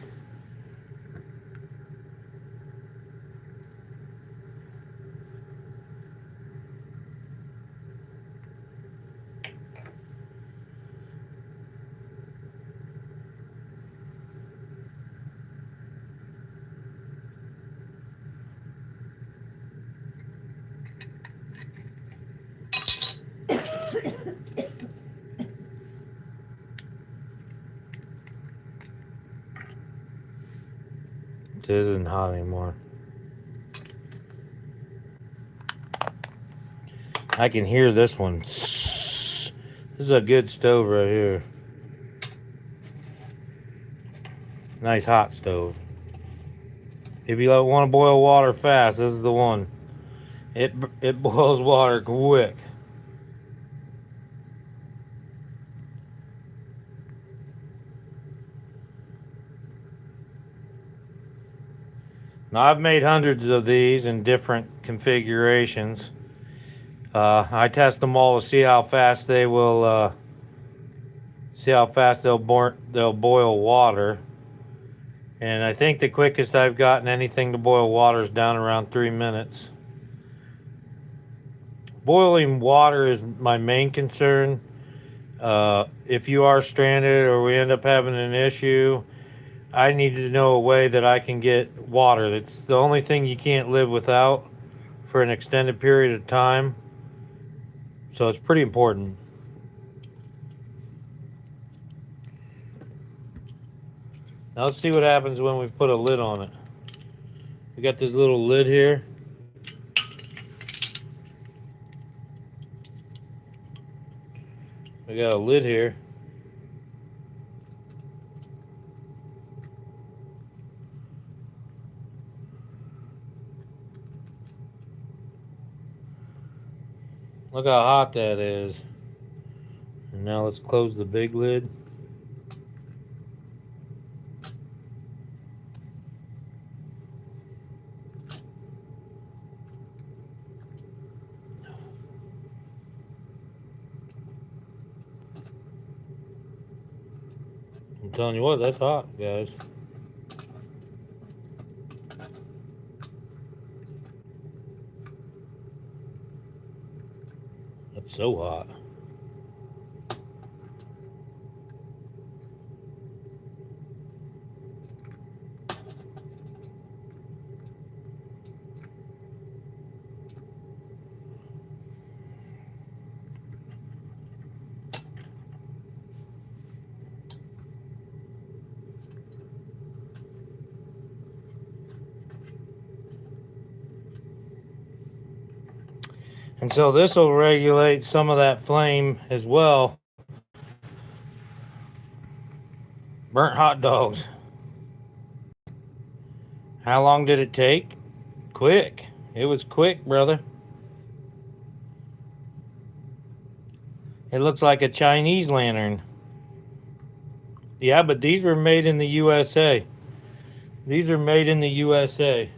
This isn't hot anymore. I can hear this one. This is a good stove right here. Nice hot stove. If you want to boil water fast, this is the one. It boils water quick. Now I've made hundreds of these in different configurations. I test them all to see how fast they will. See how fast they'll boil water. And I think the quickest I've gotten anything to boil water is down around 3 minutes. Boiling water is my main concern. If you are stranded or we end up having an issue, I need to know a way that I can get water. It's the only thing you can't live without for an extended period of time. So it's pretty important. Now let's see what happens when we've put a lid on it. We got this little lid here. We got a lid here. Look how hot that is. And now let's close the big lid. I'm telling you what, that's hot, guys. That's so hot. And so this will regulate some of that flame as well. Burnt hot dogs. How long did it take? Quick. It was quick, brother. It looks like a Chinese lantern. Yeah, but these were made in the USA. These are made in the USA.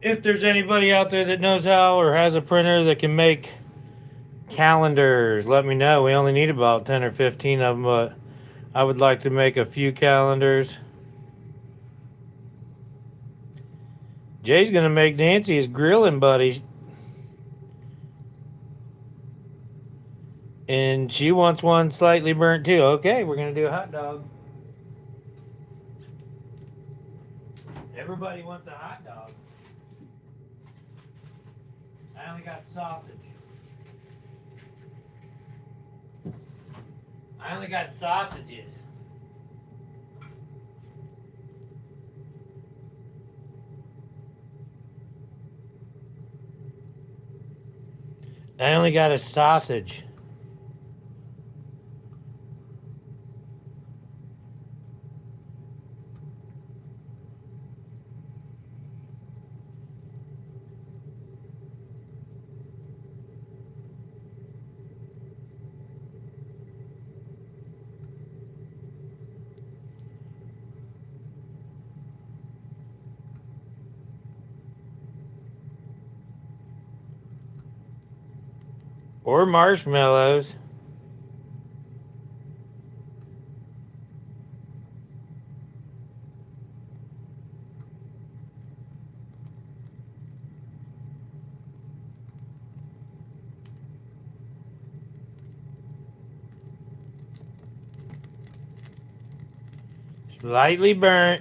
If there's anybody out there that knows how or has a printer that can make calendars, let me know. We only need about 10 or 15 of them, but I would like to make a few calendars. Jay's going to make Nancy his grilling buddy. And she wants one slightly burnt too. Okay, we're going to do a hot dog. Everybody wants a hot dog. I only got sausage. I only got sausages. I only got a sausage. Or marshmallows. Slightly burnt.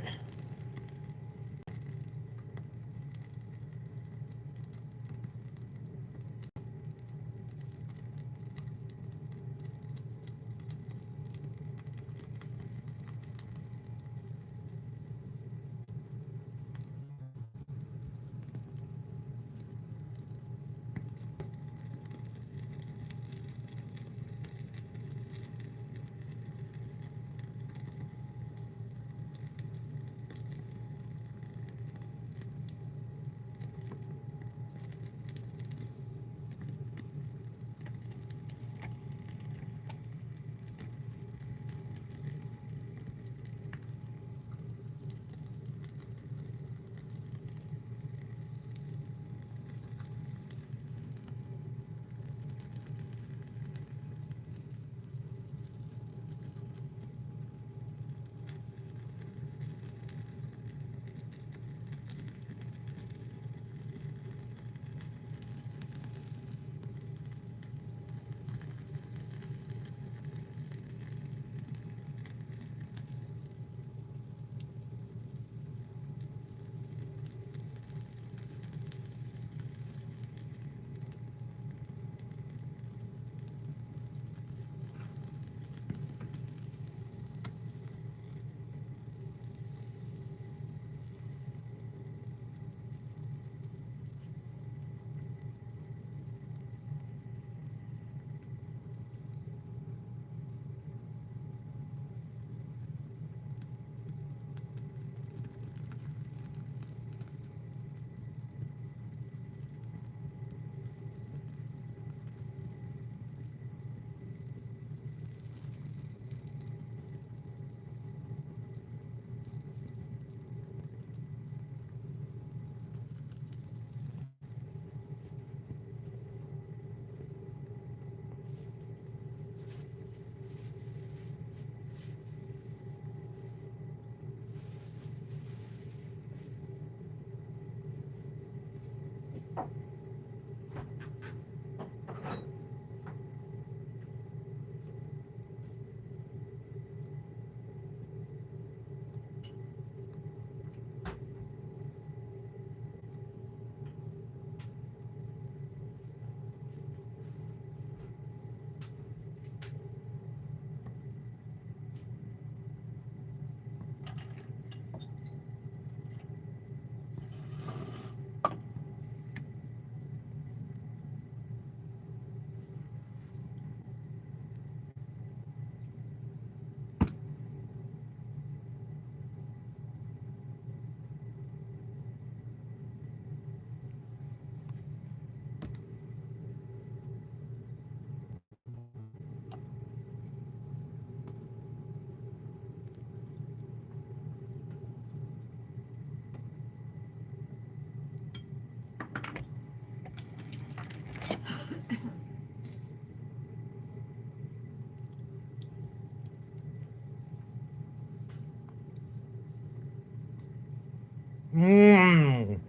Mmm.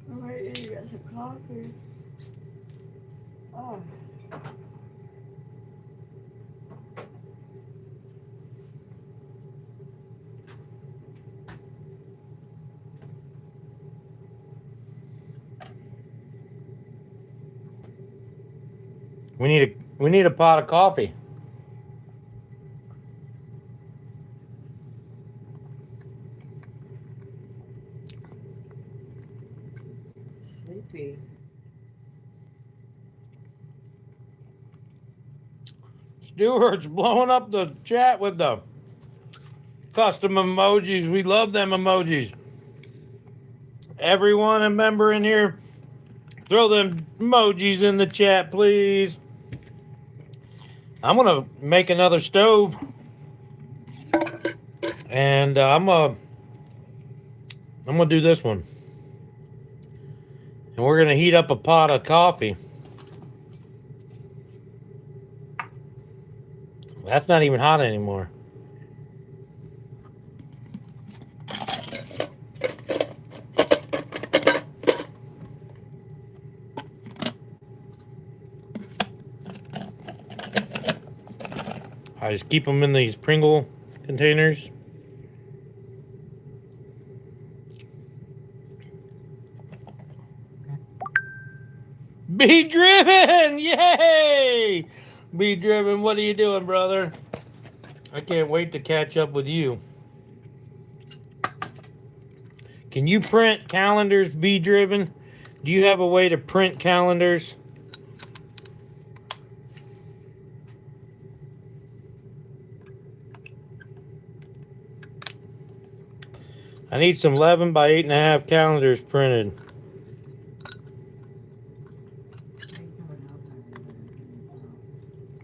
I'm ready to get some coffee. Oh. We need a pot of coffee. Sleepy. Stewart's blowing up the chat with the custom emojis. We love them emojis. Everyone, a member in here, throw them emojis in the chat, please. I'm gonna make another stove, and I'm gonna do this one, and we're gonna heat up a pot of coffee. That's not even hot anymore. I just keep them in these Pringle containers. Be driven! Yay! Be driven. What are you doing, brother? I can't wait to catch up with you. Can you print calendars, Be driven? Do you have a way to print calendars? I need some 11 by 8.5 calendars printed.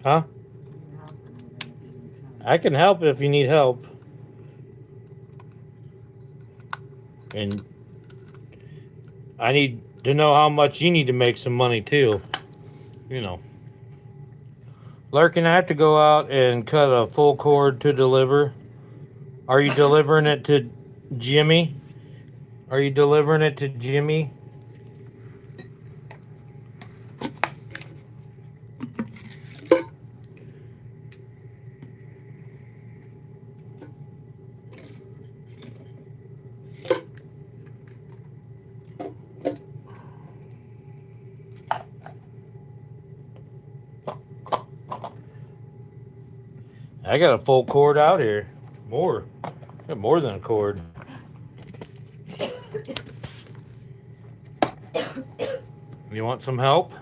Huh? I can help if you need help. And I need to know how much you need to make some money too. You know. Larkin, I have to go out and cut a full cord to deliver. Are you delivering it to Jimmy? Are you delivering it to Jimmy? I got a full cord out here. More. I got more than a cord. You want some help?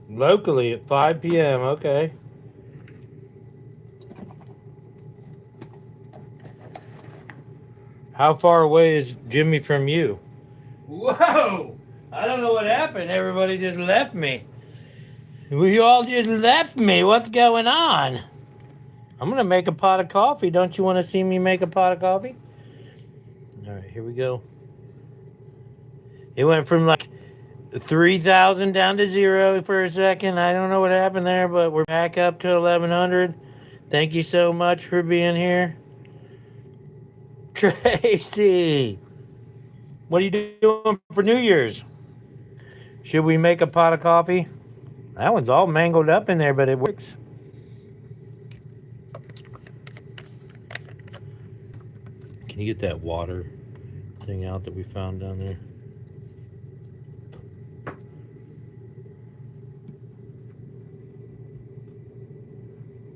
Locally at 5 p.m. Okay. How far away is Jimmy from you? Whoa! I don't know what happened. Everybody just left me. We all just left me. What's going on? I'm going to make a pot of coffee. Don't you want to see me make a pot of coffee? All right, here we go. It went from like 3,000 down to 0 for a second. I don't know what happened there, but we're back up to 1,100. Thank you so much for being here. Tracy, what are you doing for New Year's? Should we make a pot of coffee? That one's all mangled up in there, but it works. Can you get that water thing out that we found down there?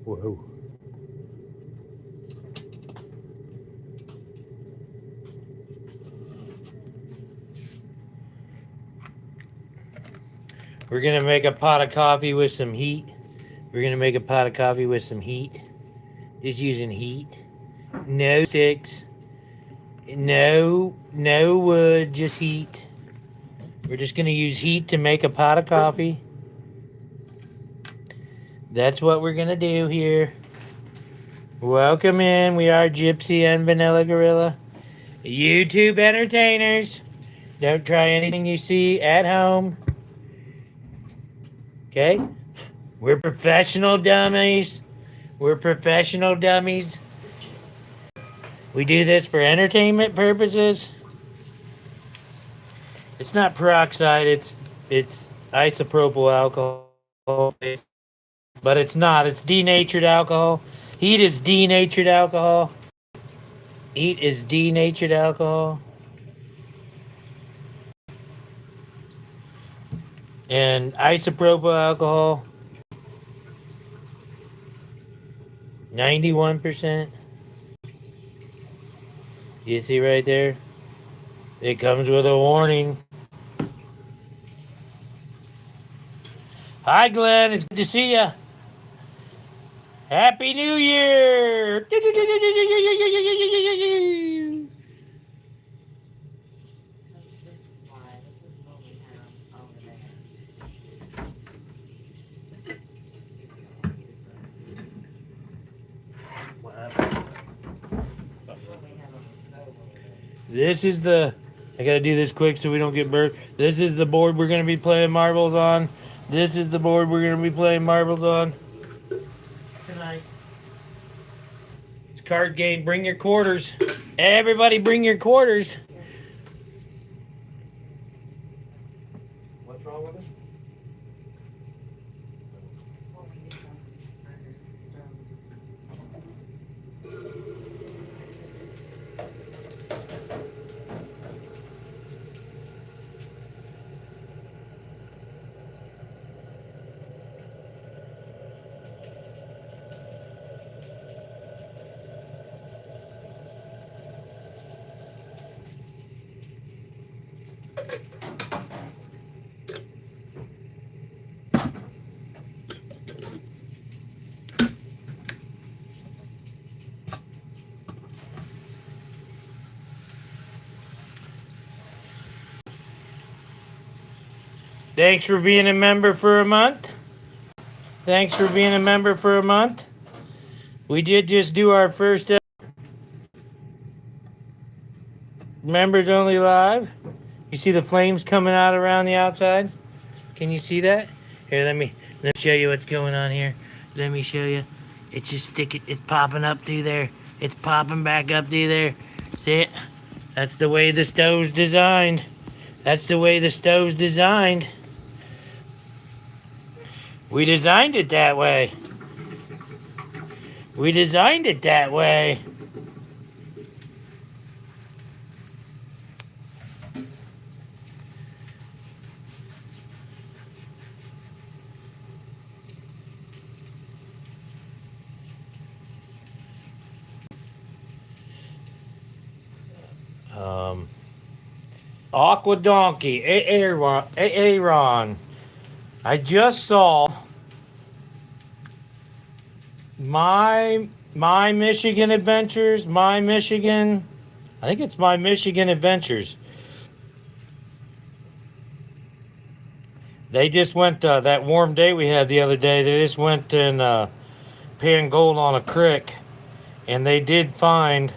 Whoa. We're gonna make a pot of coffee with some heat. We're gonna make a pot of coffee with some heat. Just using heat. No sticks. No wood, just heat. We're just gonna use heat to make a pot of coffee. That's what we're gonna do here. Welcome in. We are Gypsy and Vanilla Gorilla, YouTube entertainers. Don't try anything you see at home. Okay? We're professional dummies. We're professional dummies. We do this for entertainment purposes. It's not peroxide, it's isopropyl alcohol. But it's not. It's denatured alcohol. Heat is denatured alcohol. Heat is denatured alcohol. And isopropyl alcohol, 91%. You see right there? It comes with a warning. Hi, Glenn. It's good to see you. Happy New Year! This is the... I gotta do this quick so we don't get burnt. This is the board we're gonna be playing marbles on. This is the board we're gonna be playing marbles on tonight. It's card game. Bring your quarters. Everybody bring your quarters. What's wrong with it? Thanks for being a member for a month. Thanks for being a member for a month. We did just do our first members only live. You see the flames coming out around the outside? Can you see that? Here, let me show you what's going on here. Let me show you. It's just sticking. It's popping up through there. It's popping back up through there. See it? That's the way the stove's designed. That's the way the stove's designed. We designed it that way. We designed it that way. Aqua Donkey, Aaron. I just saw my Michigan Adventures, I think it's My Michigan Adventures. They just went, that warm day we had the other day, they just went and pan gold on a creek. And they did find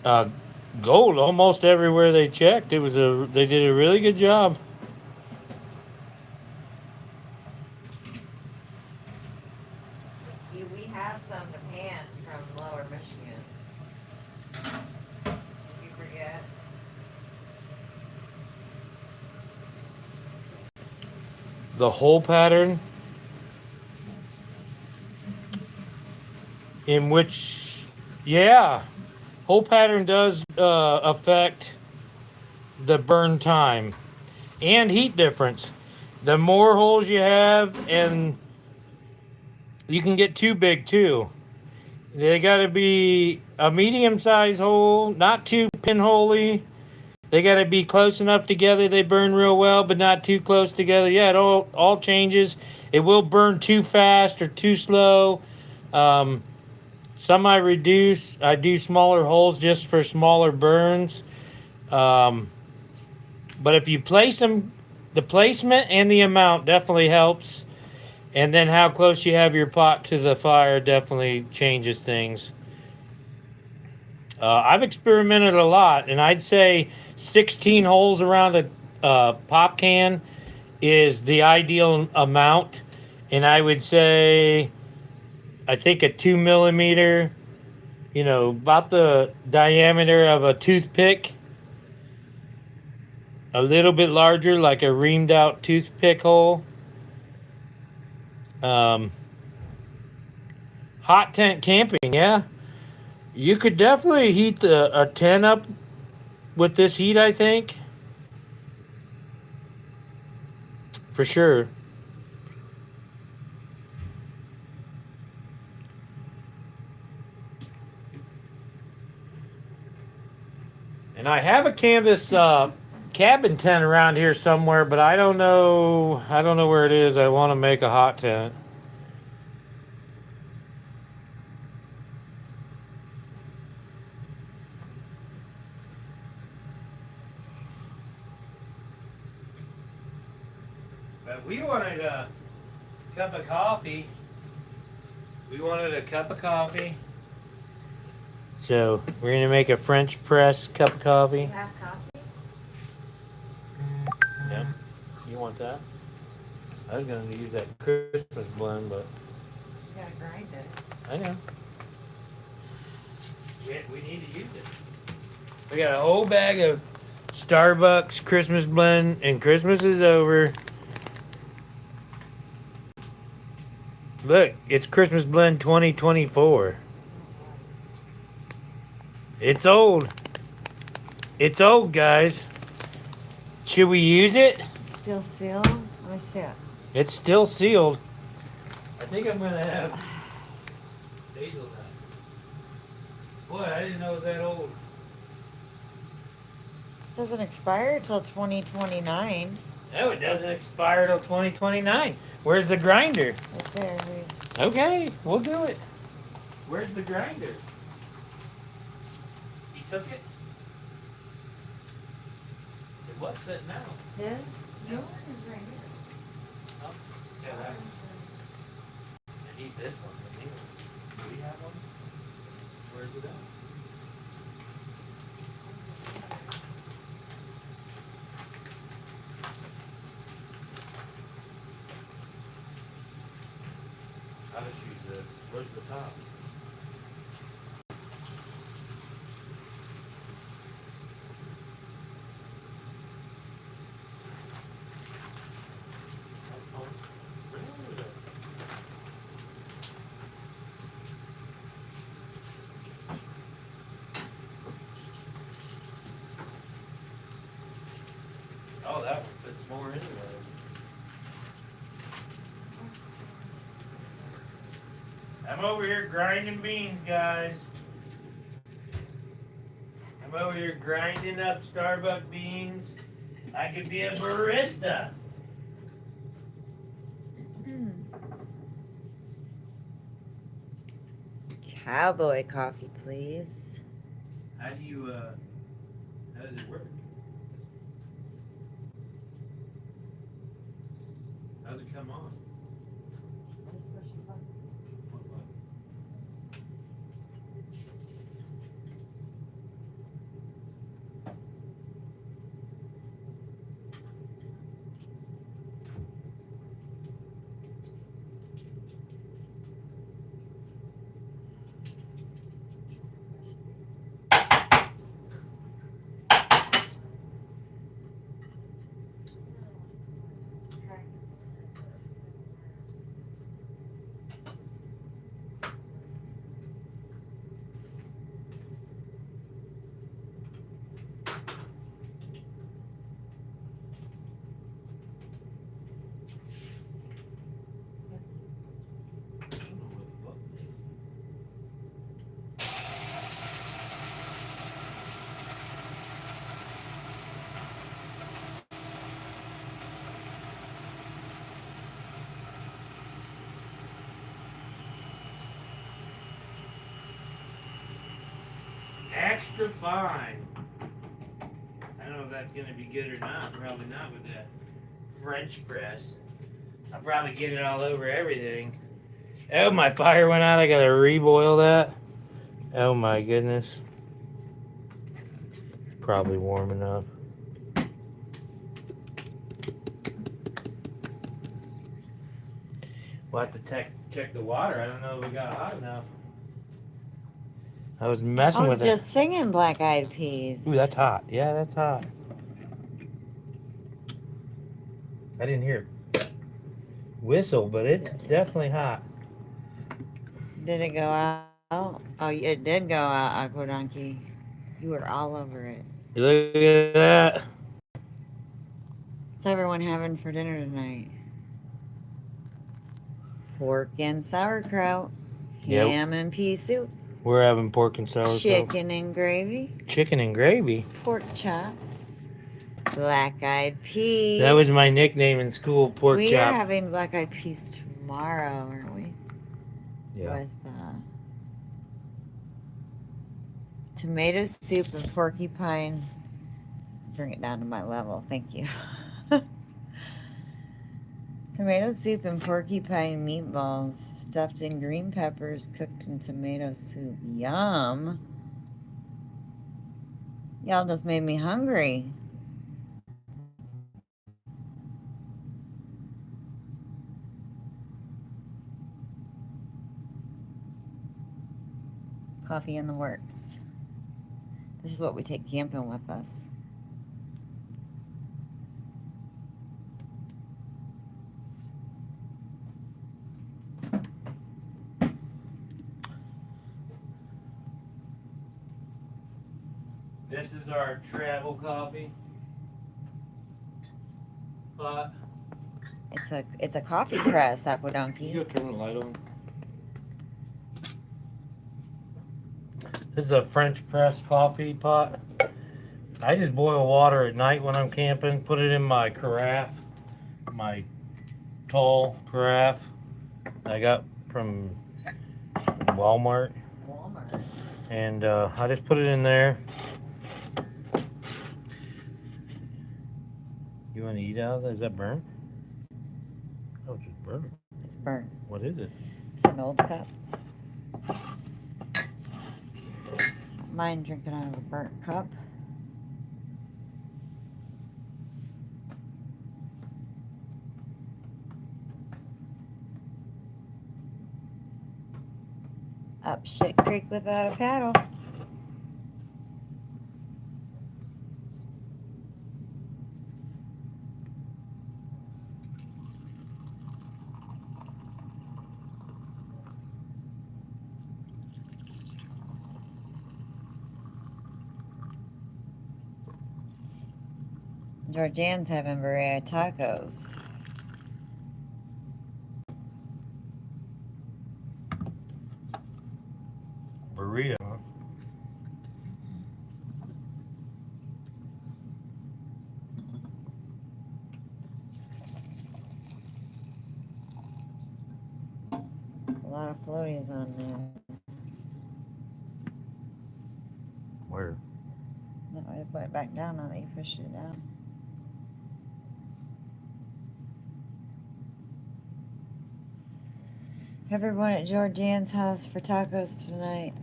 gold almost everywhere they checked. They did a really good job. We have some to pan from Lower Michigan. Did you forget? The hole pattern in which, yeah, hole pattern does affect the burn time and heat difference. The more holes you have and You can get too big too. They got to be a medium-sized hole, not too pinholey. They got to be close enough together. They burn real well, but not too close together. Yeah, it all changes. It will burn too fast or too slow. Um, some I reduce. I do smaller holes just for smaller burns. Um, but if you place them, the placement and the amount definitely helps. And then how close you have your pot to the fire definitely changes things. I've experimented a lot, and I'd say 16 holes around a pop can is the ideal amount. And I would say, I think a 2 millimeter, about the diameter of a toothpick, a little bit larger, like a reamed out toothpick hole. Um, Hot tent camping, yeah. You could definitely heat a tent up with this heat, I think. For sure. And I have a canvas cabin tent around here somewhere, but I don't know. I don't know where it is. I want to make a hot tent. But we wanted a cup of coffee. We wanted a cup of coffee. So we're gonna make a French press cup of You coffee. have coffee? Yeah. You want that? I was gonna use that Christmas blend, but You gotta grind it. I know. We need to use it. We got a whole bag of Starbucks Christmas blend, and Christmas is over. Look, it's Christmas blend 2024. It's old. It's old, guys. Should we use it? Still sealed? Let me see it. It's still sealed. I think I'm gonna have hazelnut. Boy, I didn't know it was that old. Doesn't expire till 2029. No, it doesn't expire till 2029. Where's the grinder? Right there. Okay, we'll do it. Where's the grinder? He took it? It was sitting out. His? No, it's right here. Oh, yeah, that one. I need this one. But neither. Do we have one? Where's it at? I'll just use this. Where's the top? Oh, that one fits more anyway. I'm over here grinding beans, guys. I'm over here grinding up Starbucks beans. I could be a barista. Cowboy coffee, please. How do you, how does it work? How does it come on? What button? extra fine. I don't know if that's gonna be good or not. Probably not with that French press. I'll probably get it all over everything. Oh, my fire went out. I gotta reboil that. Oh my goodness. It's probably warm enough. We'll have to check the water. I don't know if it got hot enough. I was messing I was with just singing Black Eyed Peas. it. Ooh, that's hot. Yeah, that's hot. I didn't hear it whistle, but it's definitely hot. Did it go out? Oh, it did go out, Aqua Donkey. You were all over it. You look at that. What's everyone having for dinner tonight? Pork and sauerkraut, Yep. ham and pea soup, We're having pork and sauerkraut. chicken and gravy, Chicken and gravy. pork chops, black eyed peas. That was my nickname in school, pork we chop. are having black eyed peas tomorrow, aren't we? Yeah. With tomato soup and porcupine. Bring it down to my level. Thank you. Tomato soup and porcupine meatballs stuffed in green peppers, cooked in tomato soup. Yum. Y'all just made me hungry. Coffee in the works. This is what we take camping with us. This is our travel coffee pot. It's a coffee press, Aqua You Donkey. go turn the light on. This is a French press coffee pot. I just boil water at night when I'm camping, put it in my carafe, my tall carafe I got from Walmart. And I just put it in there. You want to eat out of that? Is that burnt? Oh, it's just burnt. It's burnt. What is it? It's an old cup. Mine drinking out of a burnt cup. Up shit creek without a paddle. Georgianne's having Berea tacos. Burrito, huh? A lot of floaties on there. Where? No, I put it back down now that you pushed it down. Everyone at Georgianne's house for tacos tonight.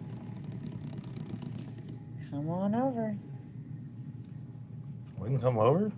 Come on over. We can come over?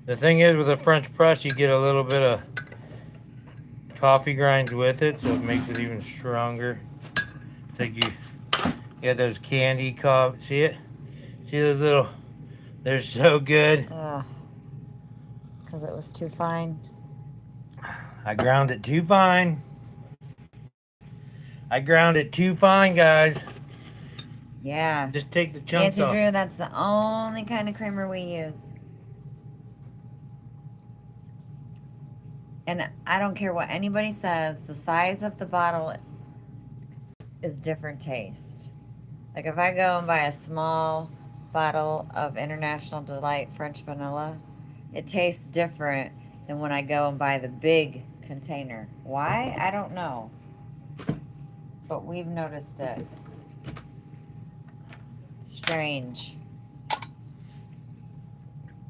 The thing is, with a French press, you get a little bit of coffee grinds with it, so it makes it even stronger. It's like you got those candy coffee. See it? See those little? They're so good. Because it was too fine. I ground it too fine. I ground it too fine, guys. Yeah. Just take the chunks Nancy off. Drew, that's the only kind of creamer we use. And I don't care what anybody says, the size of the bottle is different taste. Like if I go and buy a small bottle of International Delight French vanilla, it tastes different than when I go and buy the big container. Why? I don't know. But we've noticed it. Strange.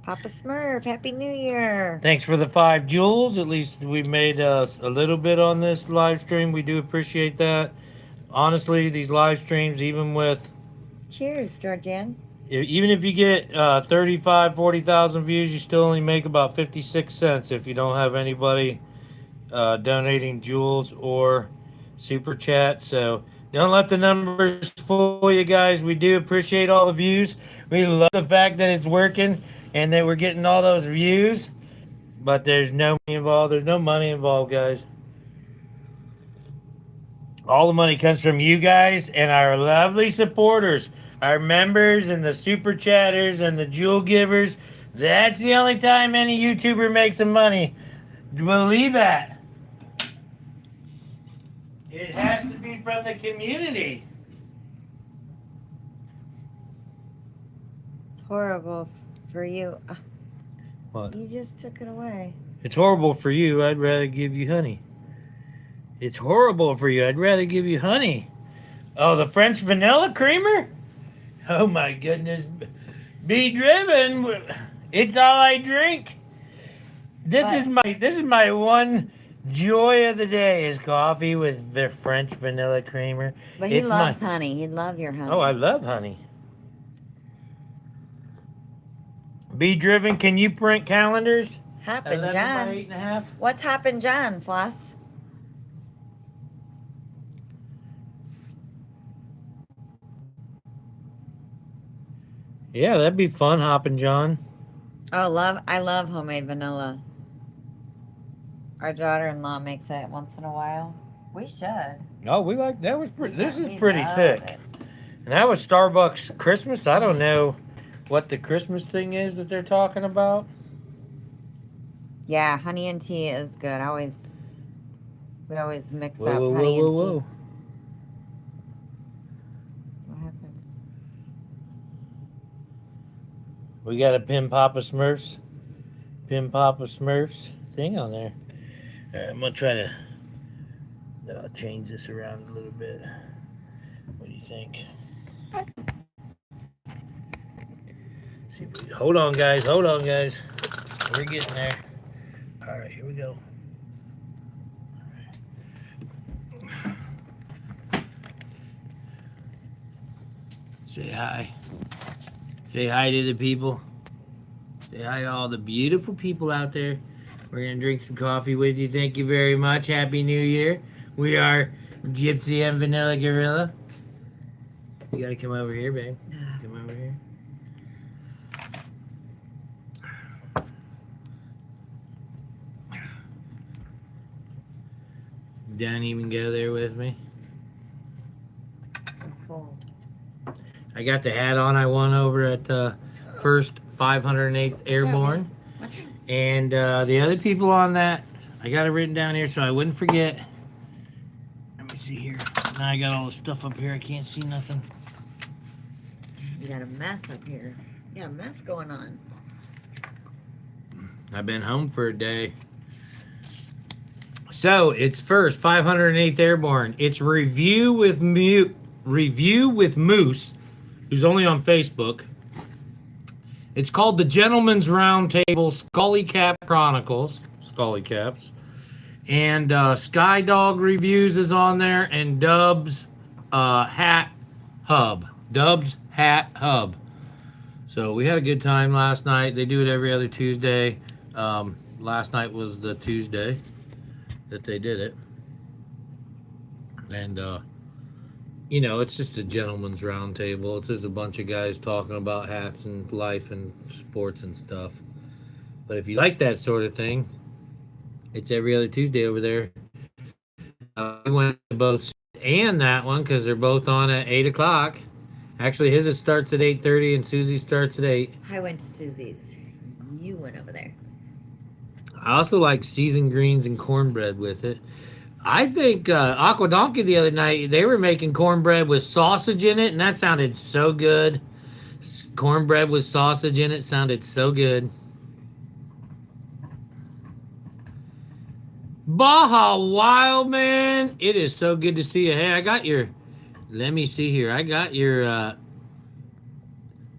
Papa Smurf, Happy New Year. Thanks for the 5 joules. At least we made a little bit on this live stream. We do appreciate that. Honestly, these live streams, even with... Cheers, Georgianne. Even if you get 35, 40,000 views, you still only make about 56 cents if you don't have anybody donating jewels or super chat. So don't let the numbers fool you guys. We do appreciate all the views. We love the fact that it's working and that we're getting all those views. But there's no money involved. There's no money involved, guys. All the money comes from you guys and our lovely supporters, our members and the super chatters and the jewel givers. That's the only time any YouTuber makes some money. Believe that. It has to be from the community. It's horrible for you. What? You just took it away. It's horrible for you. I'd rather give you honey. It's horrible for you. I'd rather give you honey. Oh, the French vanilla creamer? Oh my goodness. Be driven. It's all I drink. This is my one joy of the day is coffee with the French vanilla creamer. But he loves honey. He'd love your honey. Oh, I love honey. Be driven. Can you print calendars? Hoppin' 11 John. by 8.5. What's Hoppin' John, Floss? Yeah, that'd be fun, Hoppin' John. Oh, I love homemade vanilla. Our daughter-in-law makes it once in a while. We should. Oh, we like that was pretty. This is We pretty love thick. it. And that was Starbucks Christmas. I don't know what the Christmas thing is that they're talking about. Yeah, honey and tea is good. We always mix up Whoa, honey whoa, and tea. whoa. What happened? We got a Pin Papa Smurfs thing on there. I'm gonna try to change this around a little bit. What do you think? See, hold on, guys. We're getting there. All right, here we go. Say hi. Say hi to the people. Say hi to all the beautiful people out there. We're going to drink some coffee with you. Thank you very much. Happy New Year. We are Gypsy and Vanilla Gorilla. You got to come over here, babe. Come over here. Don't even go there with me. So cool. I got the hat on I won over at the first 508th Airborne. Watch out. And the other people on that, I got it written down here so I wouldn't forget. Let me see here. Now I got all the stuff up here. I can't see nothing. You got a mess up here. You got a mess going on. I've been home for a day. So it's first 508th Airborne. It's Review with Moose, who's only on Facebook. It's called the Gentleman's Roundtable Scully Cap Chronicles. Scully Caps. And Sky Dog Reviews is on there. And Dub's Hat Hub. So we had a good time last night. They do it every other Tuesday. Last night was the Tuesday that they did it. And, it's just a gentleman's round table. It's just a bunch of guys talking about hats and life and sports and stuff. But if you like that sort of thing, it's every other Tuesday over there. We went to both and that one because they're both on at 8 o'clock. Actually, his starts at 8:30 and Susie starts at 8. I went to Susie's. You went over there. I also like seasoned greens and cornbread with it. I think Aqua Donkey the other night, they were making cornbread with sausage in it, and that sounded so good. Cornbread with sausage in it sounded so good. Baja Wild Man, it is so good to see you. Hey, I got your, let me see here. I got your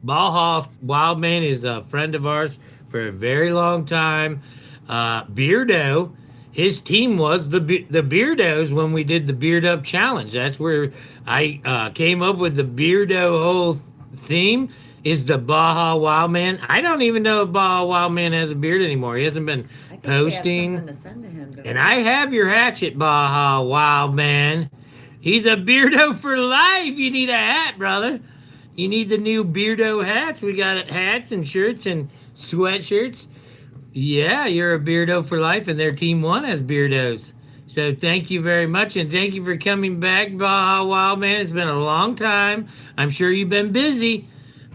Baja Wild Man is a friend of ours for a very long time. Beardo, his team was the Beardos when we did the Beard Up Challenge. That's where I came up with the Beardo whole theme. Is the Baja Wild Man. I don't even know if Baja Wild Man has a beard anymore. He hasn't been posting. To send to him, And I have your hatchet, Baja Wild Man. He's a Beardo for life. You need a hat, brother. You need the new Beardo hats. We got hats and shirts and sweatshirts. Yeah, you're a Beardo for life, and their team one has Beardos. So thank you very much, and thank you for coming back, Baja Wild Man. It's been a long time. I'm sure you've been busy.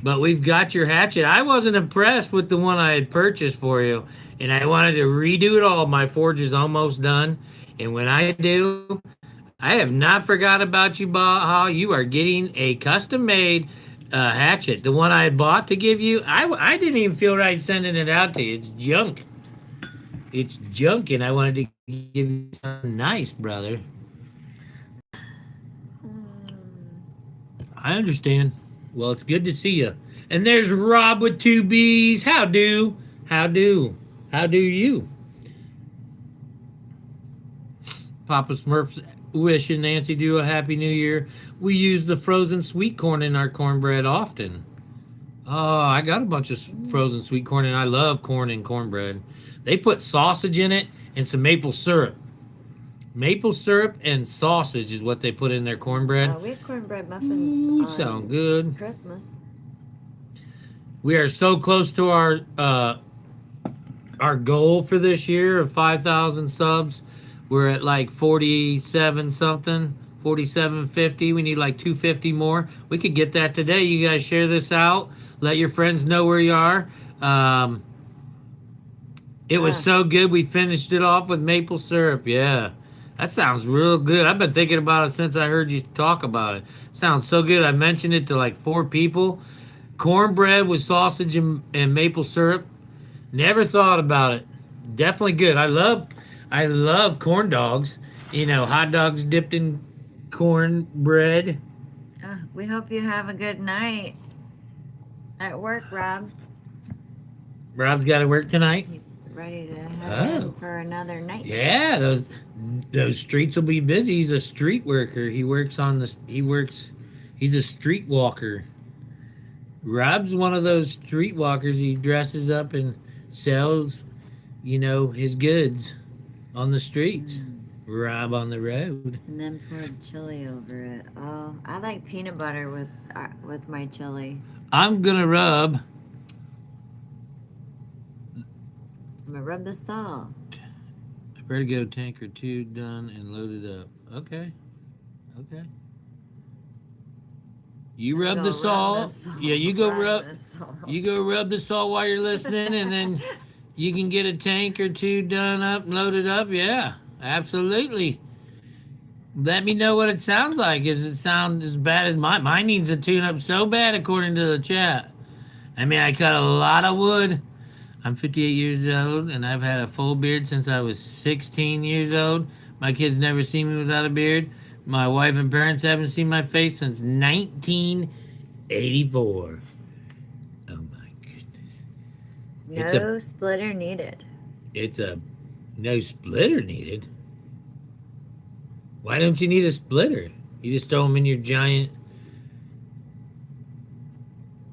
But we've got your hatchet. I wasn't impressed with the one I had purchased for you, and I wanted to redo it all. My forge is almost done, and when I do, I have not forgot about you, Baja. You are getting a custom-made hatchet. The one I had bought to give you, I didn't even feel right sending it out to you. It's junk. It's junk, and I wanted to give you something nice, brother. I understand. Well, it's good to see you. And there's Rob with 2 B's. How do? How do? How do you? Papa Smurf's wishing Nancy do a happy new year. We use the frozen sweet corn in our cornbread often. Oh, I got a bunch of frozen sweet corn, and I love corn and cornbread. They put sausage in it and some maple syrup. Maple syrup and sausage is what they put in their cornbread. We had cornbread muffins. Ooh, sound good. Christmas. We are so close to our goal for this year of 5,000 subs. We're at like 47 something, 4750. We need like 250 more. We could get that today. You guys share this out. Let your friends know where you are. It was so good. We finished it off with maple syrup. Yeah. That sounds real good. I've been thinking about it since I heard you talk about it. Sounds so good. I mentioned it to like 4 people. Cornbread with sausage and maple syrup. Never thought about it. Definitely good. I love corn dogs. Hot dogs dipped in cornbread. We hope you have a good night at work, Rob. Rob's got to work tonight. He's ready to head in for another night shift. Yeah, those streets will be busy. He's a street worker. He's a street walker. Rob's one of those street walkers. He dresses up and sells, his goods on the streets. Rob on the road. And then poured chili over it. Oh, I like peanut butter with my chili. I'm gonna rub The salt. I better go tank or 2 done and loaded up. Okay. You rub the salt. Yeah, you go rub the salt while you're listening, and then you can get a tank or 2 done up and loaded up. Yeah, absolutely. Let me know what it sounds like. Does it sound as bad as mine? Mine needs a tune up so bad, according to the chat. I mean, I cut a lot of wood. I'm 58 years old, and I've had a full beard since I was 16 years old. My kids never seen me without a beard. My wife and parents haven't seen my face since 1984. Oh, my goodness. No splitter needed. No splitter needed? Why don't you need a splitter? You just throw them in your giant...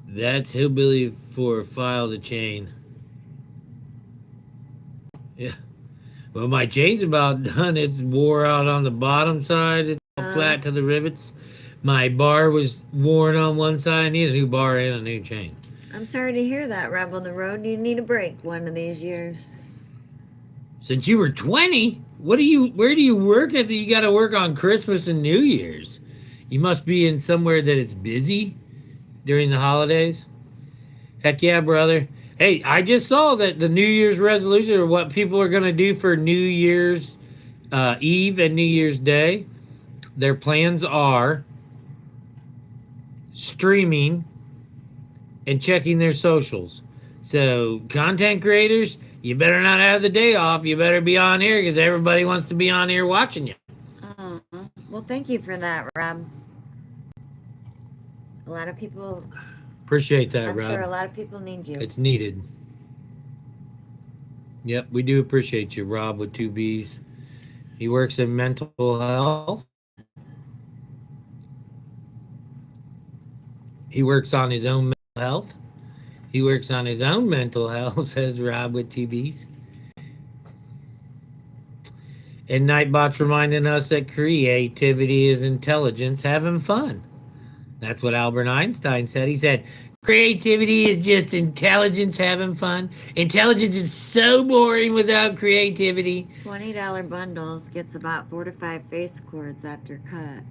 That's hillbilly for file the chain. Yeah. Well, my chain's about done. It's wore out on the bottom side. It's all flat to the rivets. My bar was worn on one side. I need a new bar and a new chain. I'm sorry to hear that, Rob. On the road, you need a break one of these years. Since you were 20, where do you work at that you got to work on Christmas and New Year's? You must be in somewhere that it's busy during the holidays. Heck yeah, brother. Hey, I just saw that the New Year's resolution or what people are going to do for New Year's Eve and New Year's Day. Their plans are streaming and checking their socials. So, content creators, you better not have the day off. You better be on here because everybody wants to be on here watching you. Well, thank you for that, Rob. A lot of people. Appreciate that, I'm Rob. sure a lot of people need you. It's needed. Yep, we do appreciate you, Rob, with 2 B's. He works in mental health. He works on his own mental health. He works on his own mental health, says Rob with 2 B's. And Nightbot's reminding us that creativity is intelligence having fun. That's what Albert Einstein said. He said, creativity is just intelligence having fun. Intelligence is so boring without creativity. $20 bundles gets about 4 to 5 face cords after cut.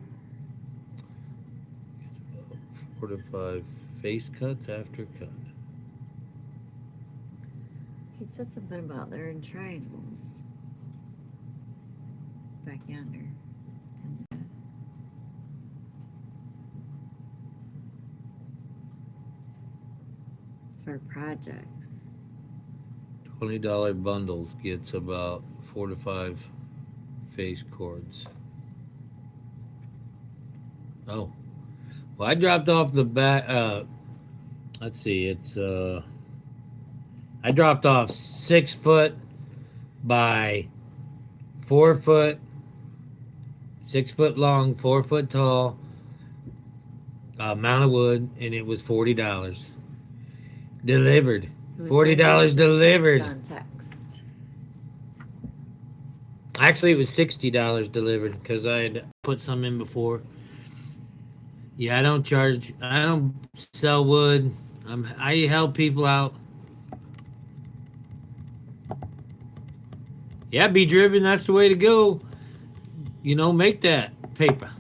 4 to 5 face cuts after cut. He said something about they're in triangles. Back yonder. For projects. $20 bundles gets about 4 to 5 face cords. Oh. Well, I dropped off the back. Let's see. It's I dropped off 6 foot by 4 foot, 6 foot long, 4 foot tall amount of wood, and it was $40 delivered. $40 delivered. On text. Actually, it was $60 delivered because I had put some in before. Yeah, I don't sell wood. I help people out. Yeah, be driven. That's the way to go. You know, make that paper.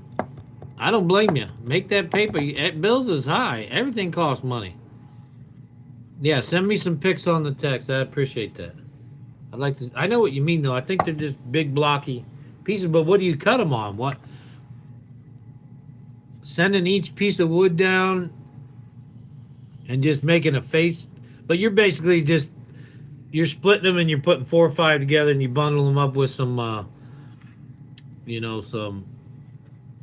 I don't blame you. Make that paper. Bills is high. Everything costs money. Yeah, send me some pics on the text. I appreciate that. I'd like to. I know what you mean, though. I think they're just big blocky pieces. But what do you cut them on? What? Sending each piece of wood down and just making a face. But you're basically just you're splitting them and you're putting 4 or 5 together and you bundle them up with some, some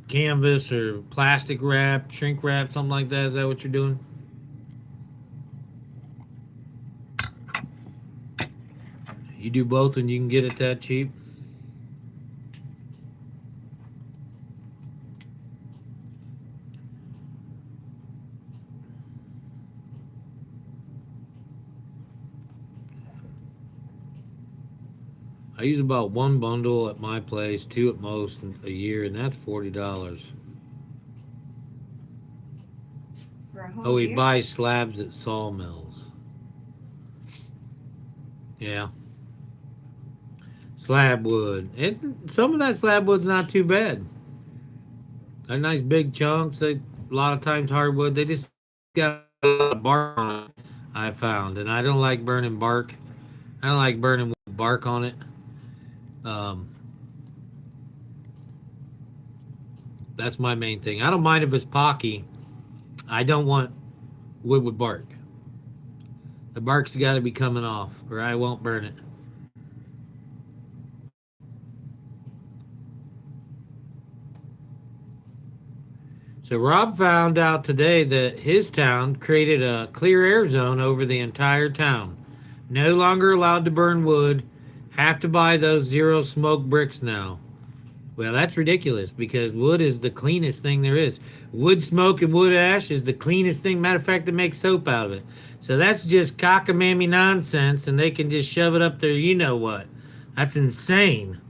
canvas or plastic wrap, shrink wrap, something like that. Is that what you're doing? You do both and you can get it that cheap? I use about 1 bundle at my place, 2 at most a year, and that's $40. Oh, he buys slabs at sawmills. Yeah. Slab wood. Some of that slab wood's not too bad. They're nice big chunks. A lot of times hardwood, they just got a lot of bark on it, I found. And I don't like burning bark. I don't like burning bark on it. That's my main thing. I don't mind if it's pocky. I don't want wood with bark. The bark's got to be coming off or I won't burn it. So Rob found out today that his town created a clear air zone over the entire town. No longer allowed to burn wood. Have to buy those zero smoke bricks now. Well, that's ridiculous because wood is the cleanest thing there is. Wood smoke and wood ash is the cleanest thing. Matter of fact, they make soap out of it. So that's just cockamamie nonsense, and they can just shove it up there, you know what. That's insane.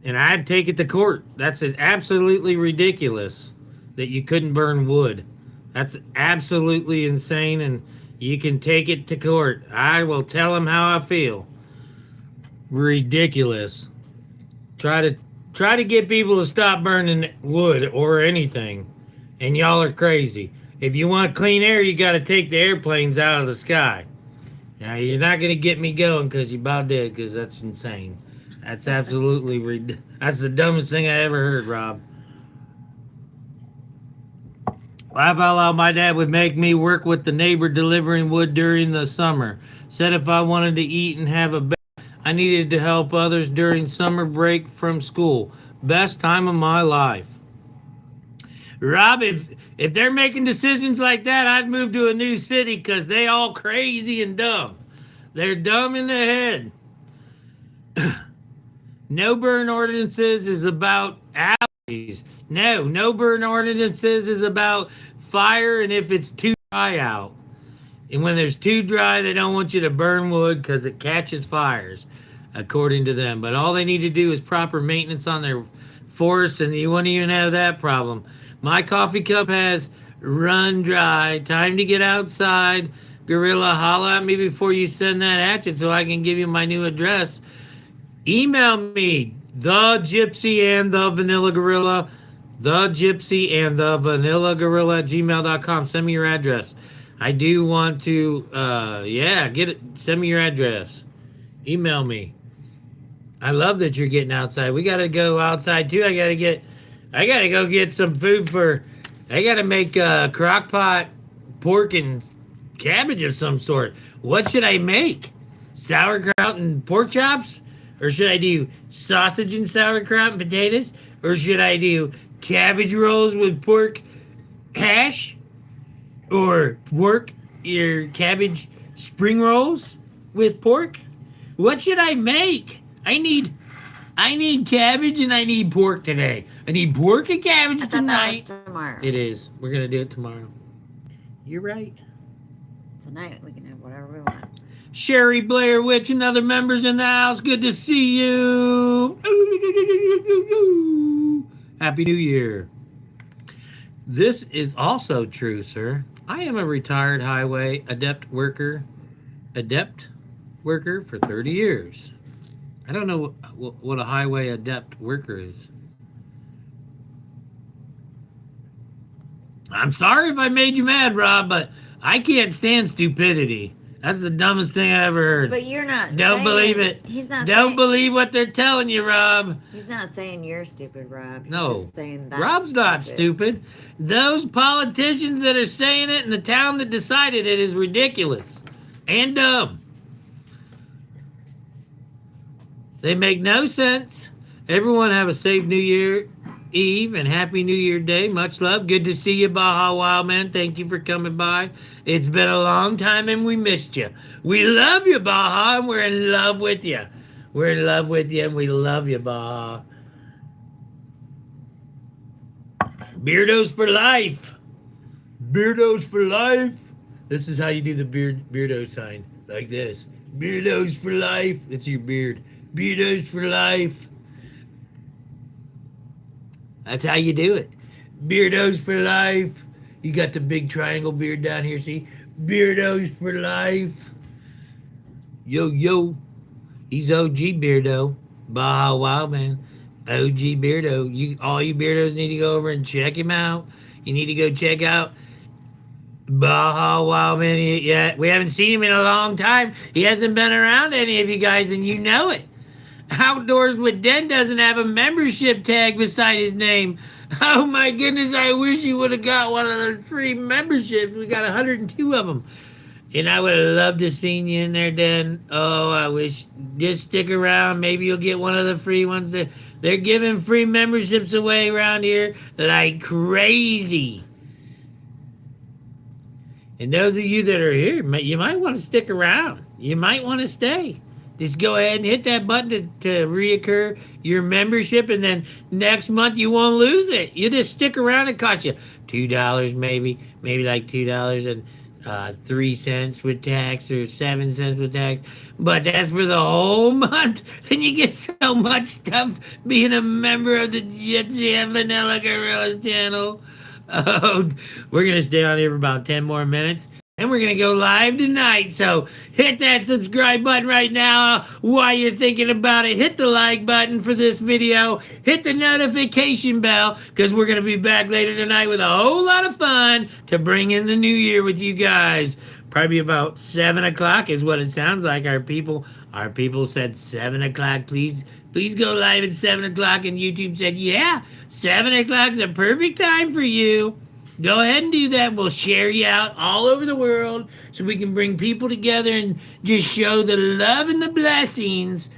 And I'd take it to court. That's absolutely ridiculous that you couldn't burn wood. That's absolutely insane, and you can take it to court. I will tell them how I feel. Ridiculous. Try to get people to stop burning wood or anything, and y'all are crazy. If you want clean air, you got to take the airplanes out of the sky. Now you're not gonna get me going because you about did, because that's insane. That's absolutely that's the dumbest thing I ever heard, Rob. Laugh out loud. My dad would make me work with the neighbor delivering wood during the summer. Said if I wanted to eat and have a bed, I needed to help others during summer break from school. Best time of my life. Rob, if they're making decisions like that, I'd move to a new city because they all crazy and dumb. They're dumb in the head. No burn ordinances is about allergies. No burn ordinances is about fire and if it's too dry out. And when there's too dry, they don't want you to burn wood because it catches fires, according to them. But all they need to do is proper maintenance on their forest, and you won't even have that problem. My coffee cup has run dry. Time to get outside. Gorilla, holla at me before you send that hatchet so I can give you my new address. Email me, the Gypsy and the Vanilla Gorilla, the Gypsy and the Vanilla Gorilla at gmail.com. Send me your address. I do want to, get it. Send me your address. Email me. I love that you're getting outside. We got to go outside too. I got to go get some food I got to make crock pot pork and cabbage of some sort. What should I make? Sauerkraut and pork chops? Or should I do sausage and sauerkraut and potatoes? Or should I do cabbage rolls with pork hash? Or cabbage spring rolls with pork? What should I make? I need cabbage and I need pork today. I need pork and cabbage tonight. Tomorrow. It is. We're going to do it tomorrow. You're right. Tonight we can have whatever we want. Sherry Blair Witch and other members in the house. Good to see you. Happy New Year. This is also true, sir. I am a retired highway adept worker for 30 years. I don't know what a highway adept worker is. I'm sorry if I made you mad, Rob, but I can't stand stupidity. That's the dumbest thing I ever heard. But you're not. Don't believe it. He's not. Don't believe what they're telling you, Rob. He's not saying you're stupid, Rob. He's No. just saying that. Rob's not stupid. Those politicians that are saying it and the town that decided it is ridiculous and dumb. They make no sense. Everyone have a safe New Year Eve and Happy New Year Day. Much love. Good to see you, Baja Wild Man. Thank you for coming by. It's been a long time and we missed you. We love you, Baja, and we're in love with you. We're in love with you and we love you, Baja. Beardos for life. Beardos for life. This is how you do the beardo sign. Like this. Beardos for life. That's your beard. Beardos for life. That's how you do it. Beardos for life. You got the big triangle beard down here, see? Beardos for life. Yo. He's OG Beardo. Baja Wild Man. OG Beardo. All you Beardos need to go over and check him out. You need to go check out Baja Wild Man. Yeah, we haven't seen him in a long time. He hasn't been around any of you guys, and you know it. Outdoors with Den doesn't have a membership tag beside his name. Oh my goodness, I wish he would have got one of those free memberships. We got 102 of them. And I would have loved to seen you in there, Den. Oh, I wish. Just stick around. Maybe you'll get one of the free ones. They're giving free memberships away around here like crazy. And those of you that are here, you might want to stick around. You might want to stay. Just go ahead and hit that button to reoccur your membership, and then next month you won't lose it. You just stick around. It costs you $2 maybe like $2, and 3 cents with tax or 7 cents with tax, but that's for the whole month, and you get so much stuff being a member of the Gypsy and Vanilla Gorillas channel. Oh, we're gonna stay on here for about 10 more minutes, and we're gonna go live tonight. So hit that subscribe button right now while you're thinking about it. Hit the like button for this video. Hit the notification bell, because we're gonna be back later tonight with a whole lot of fun to bring in the new year with you guys. Probably about 7 o'clock is what it sounds like. Our people said 7 o'clock. Please go live at 7 o'clock. And YouTube said, yeah, 7 o'clock is a perfect time for you. Go ahead and do that. We'll share you out all over the world so we can bring people together and just show the love and the blessings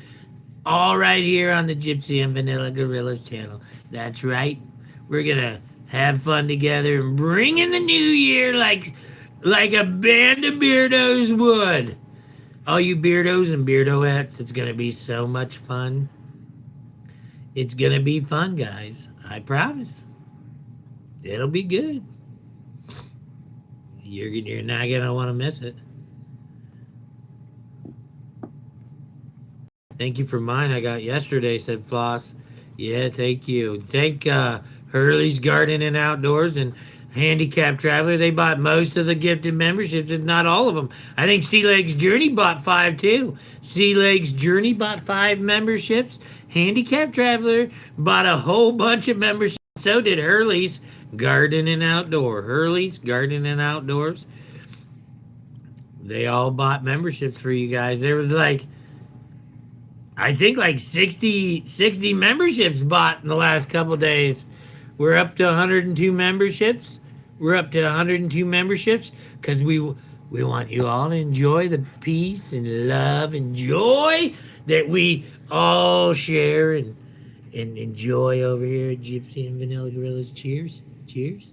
all right here on the Gypsy and Vanilla Gorillas channel. That's right. We're going to have fun together and bring in the new year like a band of beardos would. All you beardos and beardoettes, it's going to be so much fun. It's going to be fun, guys. I promise. It'll be good. You're not going to want to miss it. Thank you for mine I got yesterday, said Floss. Yeah, thank you. Thank Hurley's Garden and Outdoors and Handicap Traveler. They bought most of the gifted memberships, if not all of them. I think Sea Legs Journey bought 5 too. Sea Legs Journey bought 5 memberships. Handicap Traveler bought a whole bunch of memberships. So did Hurley's Garden and Outdoor. Hurley's Garden and Outdoors. They all bought memberships for you guys. There was I think 60 memberships bought in the last couple days. We're up to 102 memberships. We're up to 102 memberships because we want you all to enjoy the peace and love and joy that we all share and enjoy over here at Gypsy and Vanilla Gorillas. Cheers. Cheers.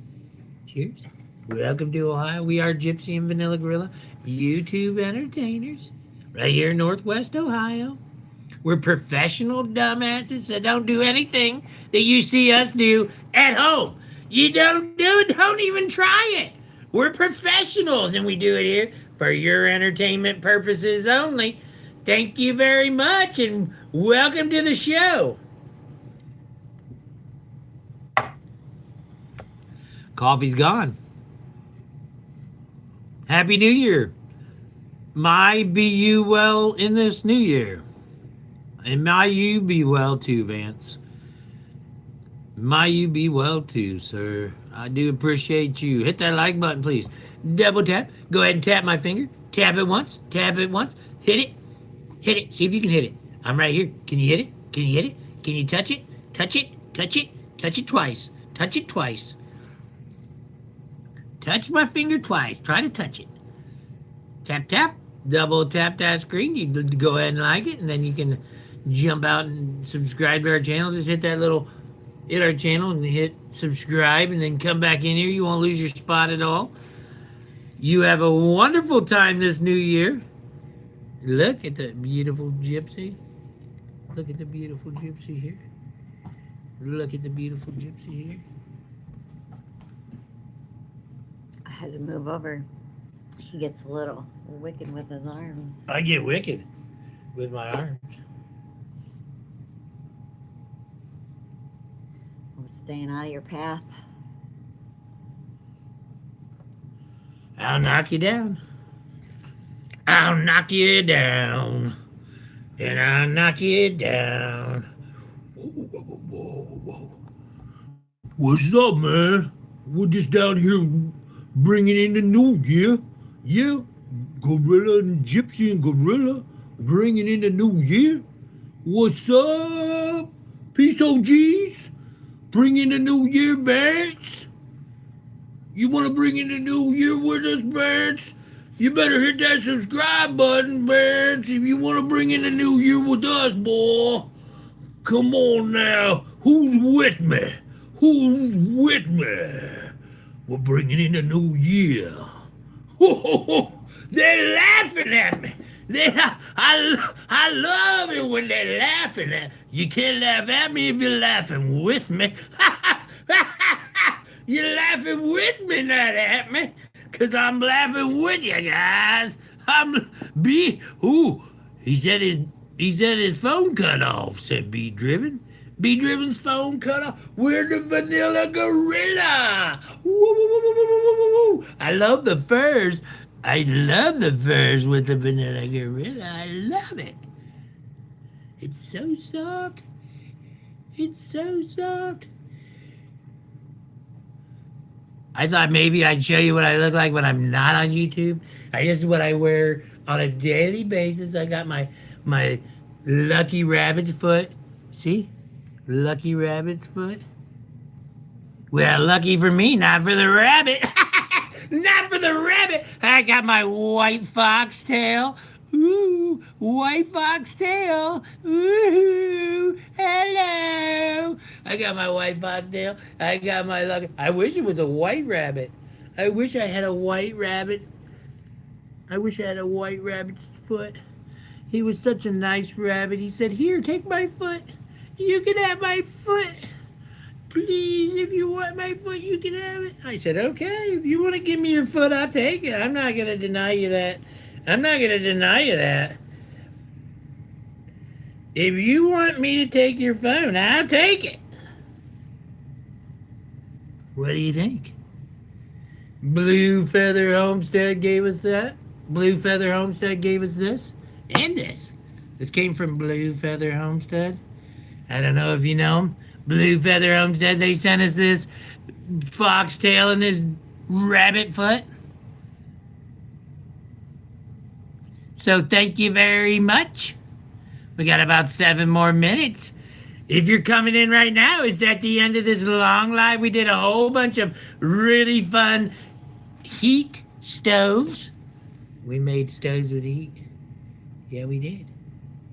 Cheers. Welcome to Ohio. We are Gypsy and Vanilla Gorilla YouTube entertainers right here in Northwest Ohio. We're professional dumbasses, so don't do anything that you see us do at home. You don't do it, don't even try it. We're professionals, and we do it here for your entertainment purposes only. Thank you very much, and welcome to the show. Coffee's gone. Happy New Year. May be you well in this new year. And may you be well too, Vance. May you be well too, sir. I do appreciate you. Hit that like button, please. Double tap. Go ahead and tap my finger. Tap it once. Tap it once. Hit it. Hit it. See if you can hit it. I'm right here. Can you hit it? Can you hit it? Can you touch it? Touch it. Touch it. Touch it twice. Touch it twice. Touch my finger twice. Try to touch it. Tap, tap. Double tap that screen. You go ahead and like it, and then you can jump out and subscribe to our channel. Just hit our channel and hit subscribe, and then come back in here. You won't lose your spot at all. You have a wonderful time this new year. Look at the beautiful Gypsy. Look at the beautiful Gypsy here. Look at the beautiful Gypsy here. I had to move over. He gets a little wicked with his arms. I get wicked with my arms. I'm staying out of your path. I'll knock you down. I'll knock you down. And I'll knock you down. Whoa, whoa, whoa, whoa, whoa. What's up, man? We're just down here bringing in the new year. Yeah, Gorilla and Gypsy and Gorilla bringing in the new year. What's up? Peace, OGs. Bring in the new year, Vance. You want to bring in the new year with us, Vance? You better hit that subscribe button, Vance, if you want to bring in the new year with us, boy. Come on now. Who's with me? Who's with me? We're bringing in the new year. They're laughing at me. I love it when they're laughing at me. You can't laugh at me if you're laughing with me. You're laughing with me, not at me. Cause I'm laughing with you guys. He said his phone cut off, said B Driven. B Driven's phone cut off. We're the vanilla gorilla. Woo, woo, woo, woo, woo, woo, woo. I love the furs. I love the furs with the vanilla gorilla. I love it. It's so soft. It's so soft. I thought maybe I'd show you what I look like when I'm not on YouTube. This is what I wear on a daily basis. I got my lucky rabbit foot. See? Lucky rabbit's foot. Well, lucky for me, not for the rabbit. Not for the rabbit. I got my white foxtail. Ooh, white foxtail. Ooh, hello. I got my white foxtail. I got my lucky. I wish it was a white rabbit. I wish I had a white rabbit. I wish I had a white rabbit's foot. He was such a nice rabbit. He said, "Here, take my foot. You can have my foot. Please, if you want my foot, you can have it." I said, "Okay, if you want to give me your foot, I'll take it. I'm not going to deny you that. I'm not going to deny you that. If you want me to take your phone, I'll take it." What do you think? Blue Feather Homestead gave us that. Blue Feather Homestead gave us this and this. This came from Blue Feather Homestead. I don't know if you know them. Blue Feather Homestead, they sent us this foxtail and this rabbit foot. So thank you very much. We got about 7 more minutes. If you're coming in right now, it's at the end of this long live. We did a whole bunch of really fun Heet stoves. We made stoves with Heet. Yeah, we did.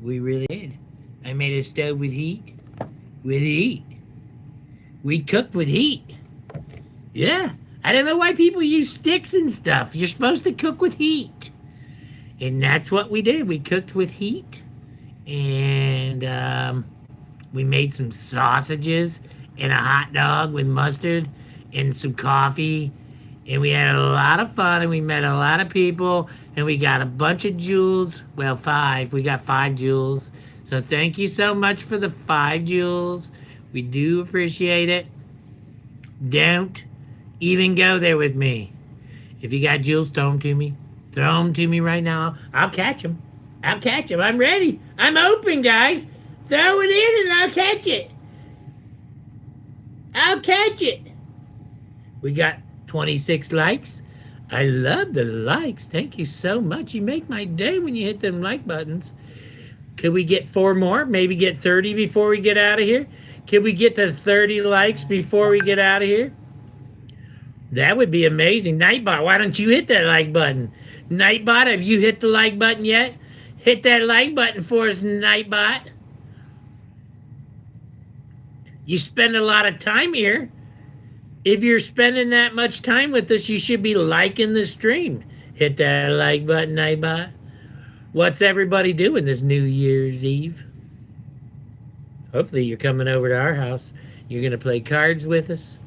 We really did. I made a stove with Heet. With Heet. We cooked with Heet. Yeah. I don't know why people use sticks and stuff. You're supposed to cook with Heet. And that's what we did. We cooked with Heet. And we made some sausages and a hot dog with mustard and some coffee. And we had a lot of fun, and we met a lot of people, and we got a bunch of jewels. Well, 5. We got 5 jewels. So thank you so much for the 5 jewels. We do appreciate it. Don't even go there with me. If you got jewels, throw them to me. Throw them to me right now. I'll catch them. I'll catch them. I'm ready. I'm open, guys. Throw it in and I'll catch it. I'll catch it. We got 26 likes. I love the likes. Thank you so much. You make my day when you hit them like buttons. Could we get 4 more? Maybe get 30 before we get out of here? Can we get to 30 likes before we get out of here? That would be amazing. Nightbot, why don't you hit that like button? Nightbot, have you hit the like button yet? Hit that like button for us, Nightbot. You spend a lot of time here. If you're spending that much time with us, you should be liking the stream. Hit that like button, Nightbot. What's everybody doing this New Year's Eve? Hopefully you're coming over to our house. You're going to play cards with us.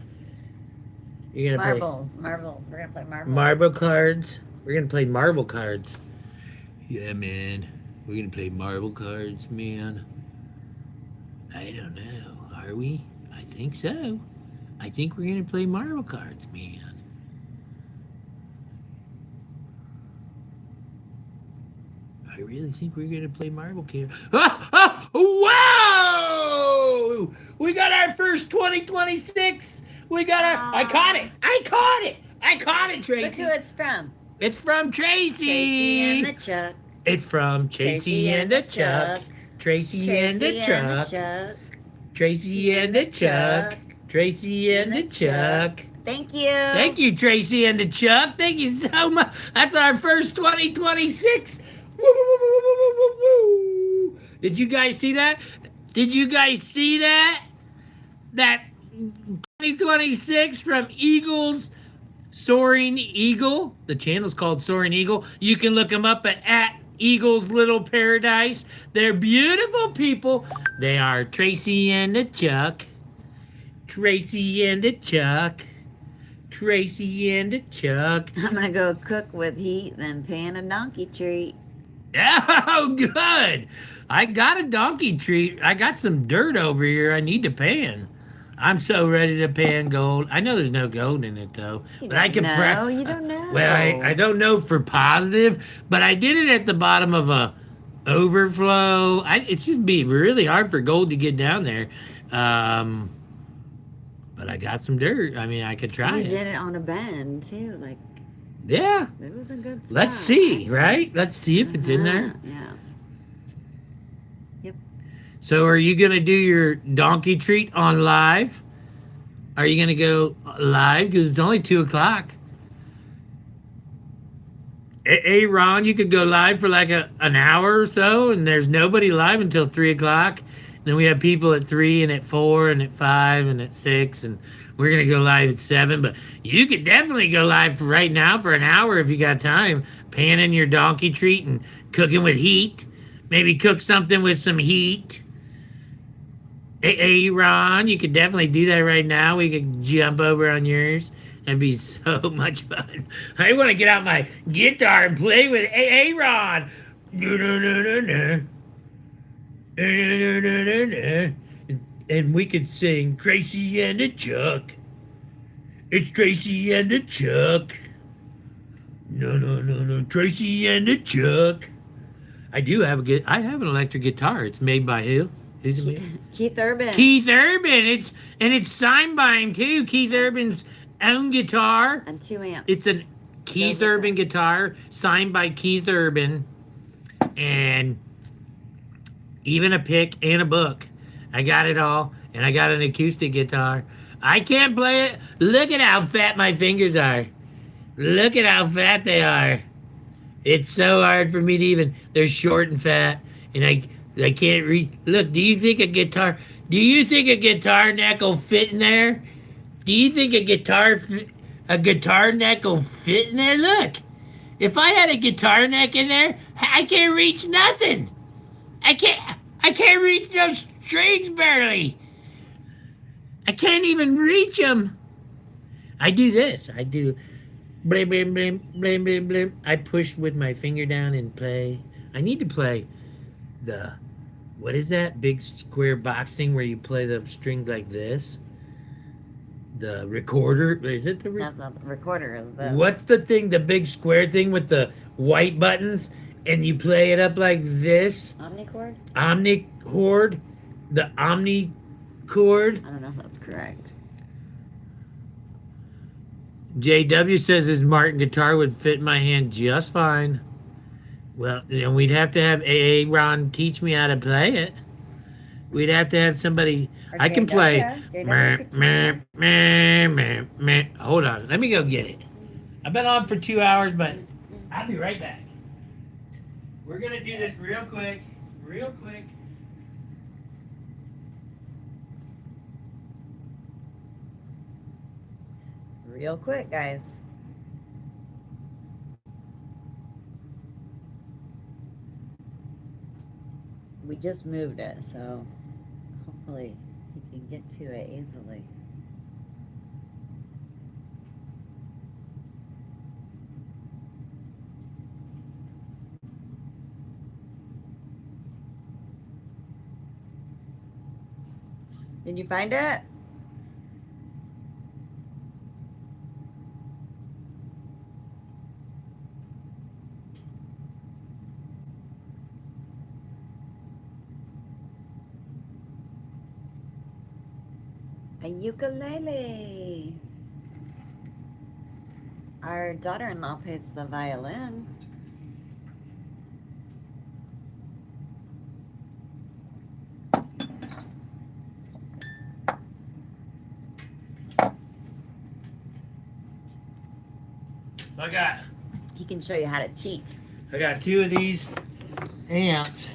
You're gonna Marbles. We're going to play marbles. Marble cards. We're going to play marble cards. Yeah, man. We're going to play marble cards, man. I don't know. Are we? I think so. I think we're going to play marble cards, man. I really think we're going to play marble cards. Whoa! We got our first 2026. We got our... I caught it. I caught it, Tracy. Look who it's from. It's from Tracy. Tracy and the Chuck. It's from Tracy and the Chuck. Tracy and the Chuck. Tracy and the Chuck. Tracy and the Chuck. Thank you. Thank you, Tracy and the Chuck. Thank you so much. That's our first 2026. Woo, woo, woo, woo, woo, woo, woo. Did you guys see that? Did you guys see that? That 2026 from Eagles, Soaring Eagle. The channel's called Soaring Eagle. You can look them up at Eagles Little Paradise. They're beautiful people. They are Tracy and the Chuck. Tracy and the Chuck. Tracy and a Chuck. I'm gonna go cook with Heat, then pan a donkey treat. Oh, good. I got a donkey treat. I got some dirt over here I need to pan. I'm so ready to pan gold. I know there's no gold in it though, but I can No, you don't know. Well, I don't know for positive, but I did it at the bottom of a overflow. It's just be really hard for gold to get down there. But I got some dirt. I mean, I could try You it. did it on a bend too, like Yeah. it was a good spot. Let's see, right? Let's see if it's in there. Yeah. Yep. So are you going to do your donkey treat on live? Are you going to go live? Because it's only 2 o'clock. Hey, Ron, you could go live for like an hour or so, and there's nobody live until 3 o'clock. Then we have people at 3 and at 4 and at 5 and at 6, and we're going to go live at 7. But you could definitely go live for right now for an hour if you got time, panning your donkey treat and cooking with Heat. Maybe cook something with some Heat. Hey, Ron, you could definitely do that right now. We could jump over on yours. That'd be so much fun. I want to get out my guitar and play with Ron. And we could sing Tracy and a Chuck. It's Tracy and a Chuck. No. Tracy and a Chuck. I have an electric guitar. It's made by who? Who's it made? Keith Urban. Keith Urban. It's signed by him too. Keith Urban's own guitar. And 2 amps. It's a Keith Urban guitar signed by Keith Urban, and even a pick and a book. I got it all, and I got an acoustic guitar. I can't play it. Look at how fat my fingers are. Look at how fat they are. It's so hard for me to even. They're short and fat, and I can't read. Look, do you think a guitar neck will fit in there? Do you think a guitar neck will fit in there? Look, if I had a guitar neck in there, I can't reach nothing. I can't reach those strings barely. I can't even reach them. I do this. I do blim, blim, blim, blim, blim, blim. I push with my finger down and play. I need to play what is that big square box thing where you play the strings like this? The recorder. Is it the That's not the recorder, is this? What's the thing, the big square thing with the white buttons? And you play it up like this? Omnichord? Omnichord? The Omnichord? I don't know if that's correct. JW says his Martin guitar would fit in my hand just fine. Well, then we'd have to have Ron teach me how to play it. We'd have to have somebody. Or I can play. JW could teach you. Hold on. Let me go get it. I've been on for 2 hours, but I'll be right back. We're going to do this real quick. Real quick. Real quick, guys. We just moved it, so hopefully he can get to it easily. Did you find it? A ukulele. Our daughter-in-law plays the violin. So He can show you how to cheat. I got 2 of these amps.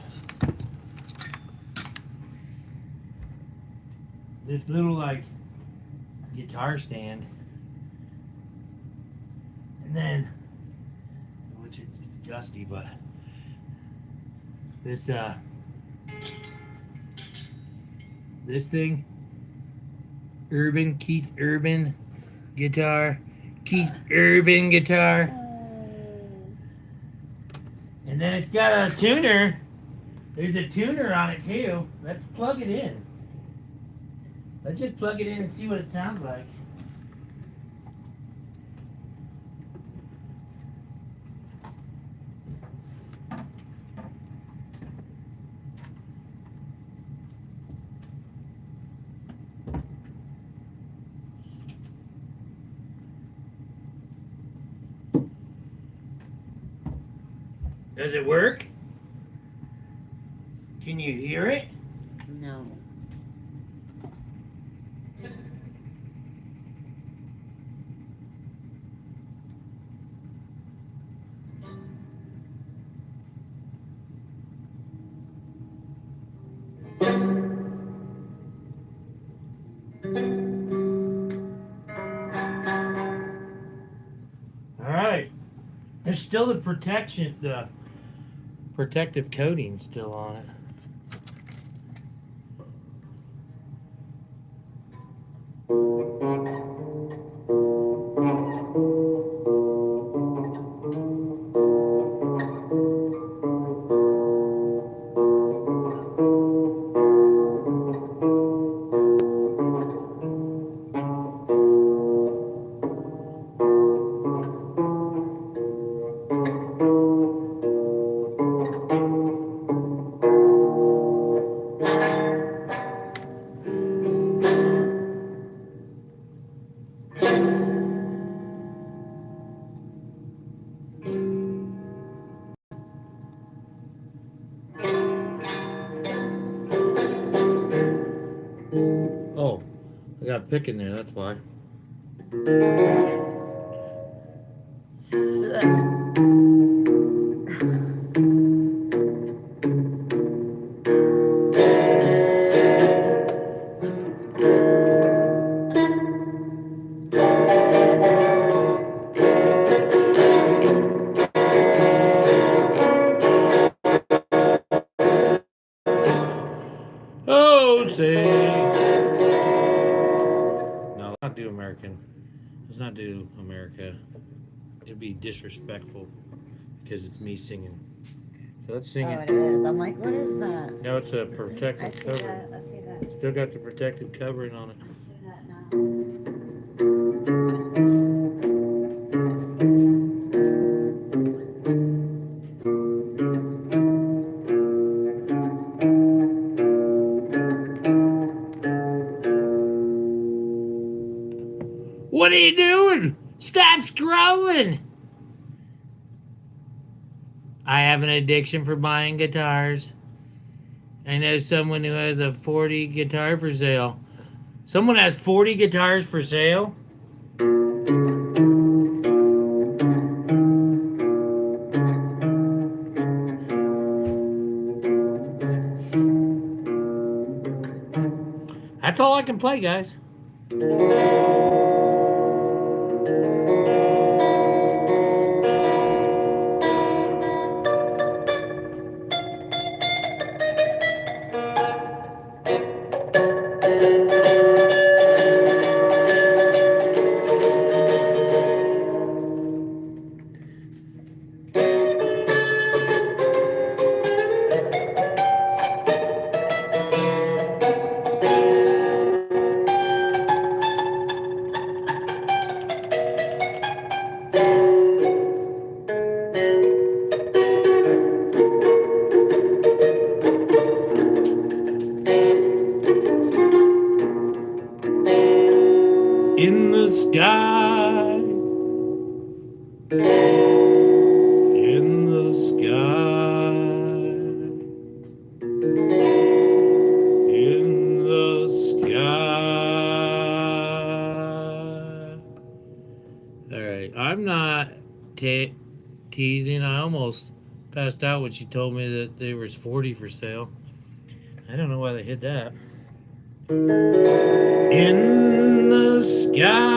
This little like guitar stand, and then, which is dusty, but this thing, Keith Urban guitar, Keith Urban guitar. And then it's got a tuner. There's a tuner on it too. Let's plug it in. Let's just plug it in and see what it sounds like. Does it work? Can you hear it? No. All right. There's still the protective coating still on it. Oh, I got a pick in there, that's why. Oh, say. No, let's not do American. Let's not do America. It'd be disrespectful because it's me singing. So let's sing Oh, it. it is. I'm like, what is that? No, it's a I protective see cover. that. I see that. Still got the protective covering on it. I see that now. What are you doing? Stop scrolling. I have an addiction for buying guitars. I know someone who has a 40 guitar for sale. Someone has 40 guitars for sale? That's all I can play, guys. In the sky, in the sky, in the sky. All right, I'm not teasing. I almost passed out when she told me that there was 40 for sale. I don't know why they hid that. In the sky.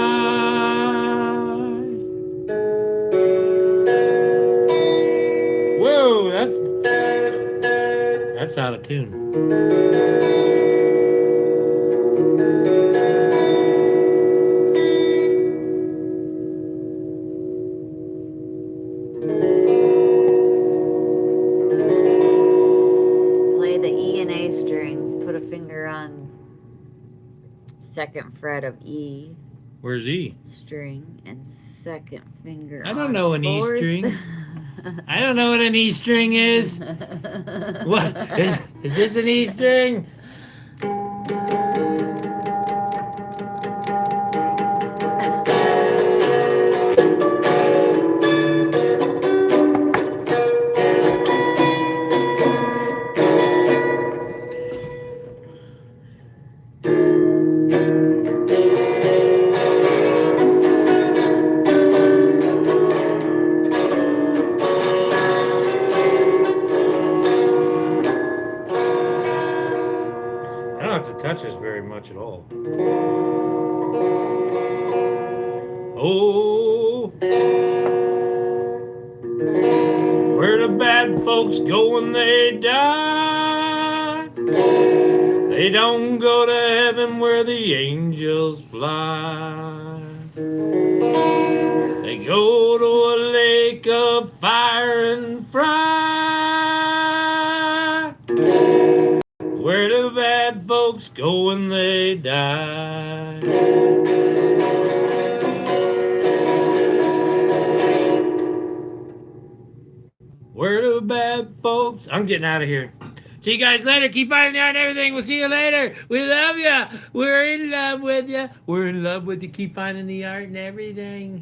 Whoa, that's out of tune. second fret of E Where's E? string and second finger. I don't on know an E fourth. string. I don't know what an E string is. What is this an E string? I don't have to touch this very much at all. Oh, where the bad folks go when they die? They don't go to heaven where the angels fly. They go to a lake of fire and fry, where the bad folks go when they die. Where the bad folks... I'm getting out of here. See you guys later. Keep finding the art and everything. We'll see you later. We love you. We're in love with you. We're in love with you. Keep finding the art and everything.